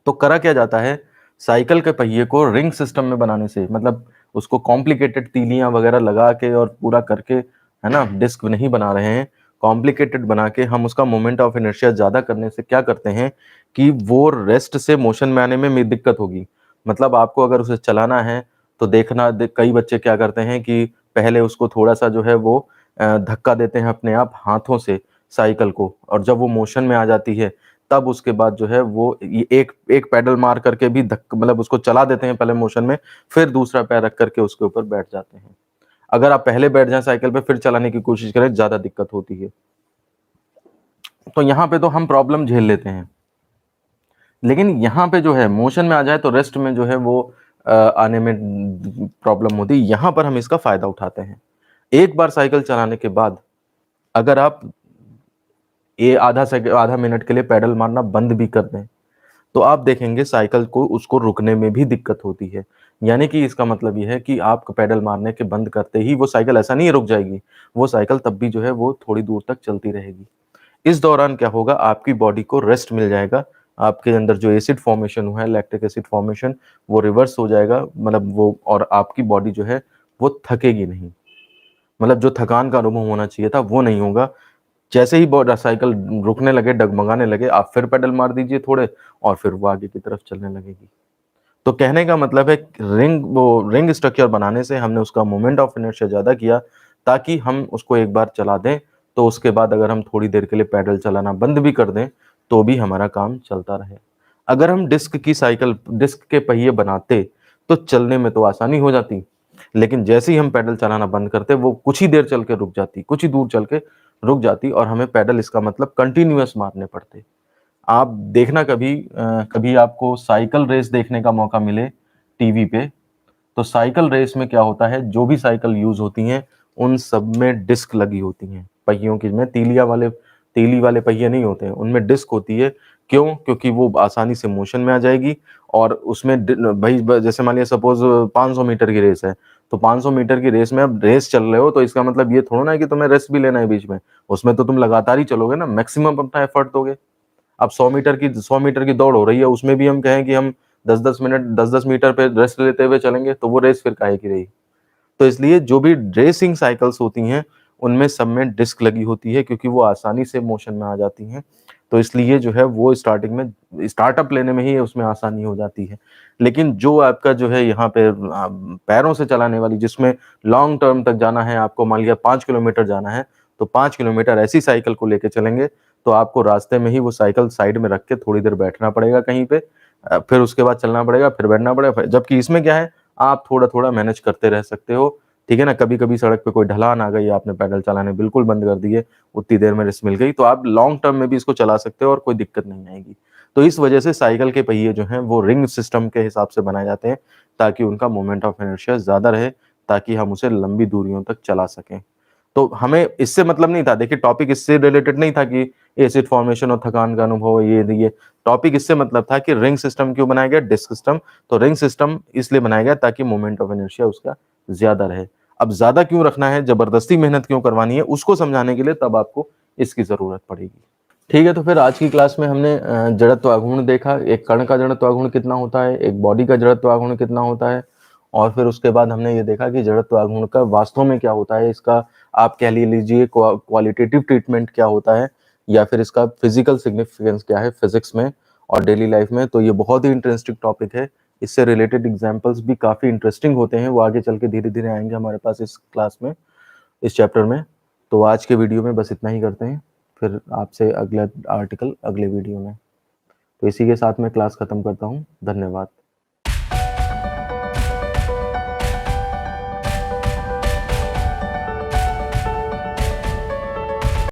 तो करा क्या जाता है, साइकिल के पहिए को रिंग सिस्टम में बनाने से, मतलब उसको कॉम्प्लिकेटेड तीलियां वगैरह लगा के और पूरा करके, है ना, डिस्क नहीं बना रहे हैं, कॉम्प्लिकेटेड बना के हम उसका मोमेंट ऑफ इनर्शिया ज़्यादा करने से क्या करते हैं कि वो रेस्ट से मोशन में आने में दिक्कत होगी। मतलब आपको अगर उसे चलाना है तो देखना कई बच्चे क्या करते हैं कि पहले उसको थोड़ा सा जो है वो धक्का देते हैं अपने आप हाथों से साइकिल को, और जब वो मोशन में आ जाती है तब उसके बाद जो है वो एक एक पैडल मार करके भी मतलब उसको चला देते हैं पहले मोशन में, फिर दूसरा पैर रख करके उसके ऊपर बैठ जाते हैं। अगर आप पहले बैठ जाएं साइकिल पे फिर चलाने की कोशिश करें, ज्यादा दिक्कत होती है। तो यहाँ पे तो हम प्रॉब्लम झेल लेते हैं, लेकिन यहाँ पे जो है मोशन में आ जाए तो रेस्ट में जो है वो आने में प्रॉब्लम होती है। यहाँ पर हम इसका फायदा उठाते हैं। एक बार साइकिल चलाने के बाद अगर आप ये आधा मिनट के लिए पैडल मारना बंद भी कर दें, तो आप देखेंगे साइकिल को उसको रुकने में भी दिक्कत होती है। यानी कि इसका मतलब ये है कि आप पैडल मारने के बंद करते ही वो साइकिल ऐसा नहीं रुक जाएगी, वो साइकिल तब भी जो है वो थोड़ी दूर तक चलती रहेगी। इस दौरान क्या होगा, आपकी बॉडी को रेस्ट मिल जाएगा, आपके अंदर जो एसिड फॉर्मेशन हुआ है, लैक्टिक एसिड फॉर्मेशन, वो रिवर्स हो जाएगा, मतलब वो, और आपकी बॉडी जो है वो थकेगी नहीं, मतलब जो थकान का अनुभव होना चाहिए था वो नहीं होगा। जैसे ही साइकिल रुकने लगे, डगमगाने लगे, आप फिर पेडल मार दीजिए थोड़े और फिर वो आगे की तरफ चलने लगेगी। तो कहने का मतलब है रिंग स्ट्रक्चर बनाने से हमने उसका मोमेंट ऑफ इनर्शिया ज़्यादा किया ताकि हम उसको एक बार चला दें, तो उसके बाद अगर हम थोड़ी देर के लिए पैडल चलाना बंद भी कर दें, तो भी हमारा काम चलता रहे। अगर हम डिस्क के पहिए बनाते, तो चलने में तो आसानी हो जाती, लेकिन जैसे ही हम पैडल चलाना बंद करते, वो कुछ ही देर चल के रुक जाती, कुछ ही दूर चल के रुक जाती और हमें पैडल इसका मतलब कंटिन्यूअस मारने पड़ते। आप देखना कभी आपको साइकिल रेस देखने का मौका मिले टीवी पे, तो साइकिल रेस में क्या होता है, जो भी साइकिल यूज होती हैं उन सब में डिस्क लगी होती हैं पहियों की, में तीली वाले पहिए नहीं होते हैं, उनमें डिस्क होती है। क्यों? क्योंकि वो आसानी से मोशन में आ जाएगी और उसमें भाई जैसे मान लिया सपोज 500 मीटर की रेस है, तो 500 मीटर की रेस में अब रेस चल रहे हो तो इसका मतलब ये थोड़ा ना है कि तुम्हें रेस्ट भी लेना है बीच में, उसमें तो तुम लगातार ही चलोगे ना, मैक्सिमम अपना एफर्ट दोगे। अब 100 मीटर की दौड़ हो रही है, उसमें भी हम कहें कि हम 10-10 मीटर पे रेस्ट लेते हुए चलेंगे, तो वो रेस फिर काहे की रही। तो इसलिए जो भी रेसिंग साइकिल्स होती हैं, उनमें सब में डिस्क लगी होती है क्योंकि वो आसानी से मोशन में आ जाती हैं। तो इसलिए जो है वो स्टार्टिंग में स्टार्टअप लेने में ही उसमें आसानी हो जाती है। लेकिन जो आपका जो है यहाँ पे पैरों से चलाने वाली, जिसमें लॉन्ग टर्म तक जाना है, आपको मान लिया 5 किलोमीटर जाना है, तो 5 किलोमीटर ऐसी साइकिल को लेके चलेंगे, तो आपको रास्ते में ही वो साइकिल साइड में रख के थोड़ी देर बैठना पड़ेगा कहीं पे, फिर उसके बाद चलना पड़ेगा, फिर बैठना पड़ेगा। जबकि इसमें क्या है, आप थोड़ा-थोड़ा मैनेज करते रह सकते हो, ठीक है ना? कभी-कभी सड़क पे कोई ढलान आ गई, आपने पैडल चलाने बिल्कुल बंद कर दिए, उतनी देर में रेस्ट मिल गई, तो आप लॉन्ग टर्म में भी इसको चला सकते हो और कोई दिक्कत नहीं आएगी। तो इस वजह से साइकिल के पहिए जो हैं वो रिंग सिस्टम के हिसाब से बनाए जाते हैं, ताकि उनका मोमेंट ऑफ इनर्शिया ज़्यादा रहे, ताकि हम उसे लंबी दूरियों तक चला सकें। तो हमें इससे मतलब नहीं था, देखिए टॉपिक इससे रिलेटेड नहीं था कि एसिड फॉर्मेशन और थकान का अनुभव ये टॉपिक इससे मतलब था कि रिंग सिस्टम क्यों बनाया गया, डिस्क सिस्टम। तो रिंग सिस्टम इसलिए बनाया गया ताकि मोमेंट ऑफ इनर्शिया उसका ज़्यादा रहे। अब ज़्यादा क्यों रखना है, ज़बरदस्ती मेहनत क्यों करवानी है, उसको समझाने के लिए तब आपको इसकी ज़रूरत पड़ेगी। ठीक है, तो फिर आज की क्लास में हमने जड़त्व आघूर्ण देखा, एक कण का जड़त्व आघूर्ण कितना होता है, एक बॉडी का जड़त्व आघूर्ण कितना होता है, और फिर उसके बाद हमने ये देखा कि जड़त्व आघूर्ण का वास्तव में क्या होता है, इसका आप कह लीजिए क्वालिटेटिव ट्रीटमेंट क्या होता है, या फिर इसका फिजिकल सिग्निफिकेंस क्या है फिजिक्स में और डेली लाइफ में। तो ये बहुत ही इंटरेस्टिंग टॉपिक है, इससे रिलेटेड एग्जाम्पल्स भी काफ़ी इंटरेस्टिंग होते हैं, वो आगे चल के धीरे धीरे आएंगे हमारे पास इस क्लास में, इस चैप्टर में। तो आज के वीडियो में बस इतना ही करते हैं, फिर आपसे अगला आर्टिकल अगले वीडियो में। तो इसी के साथ मैं क्लास ख़त्म करता हूँ। धन्यवाद।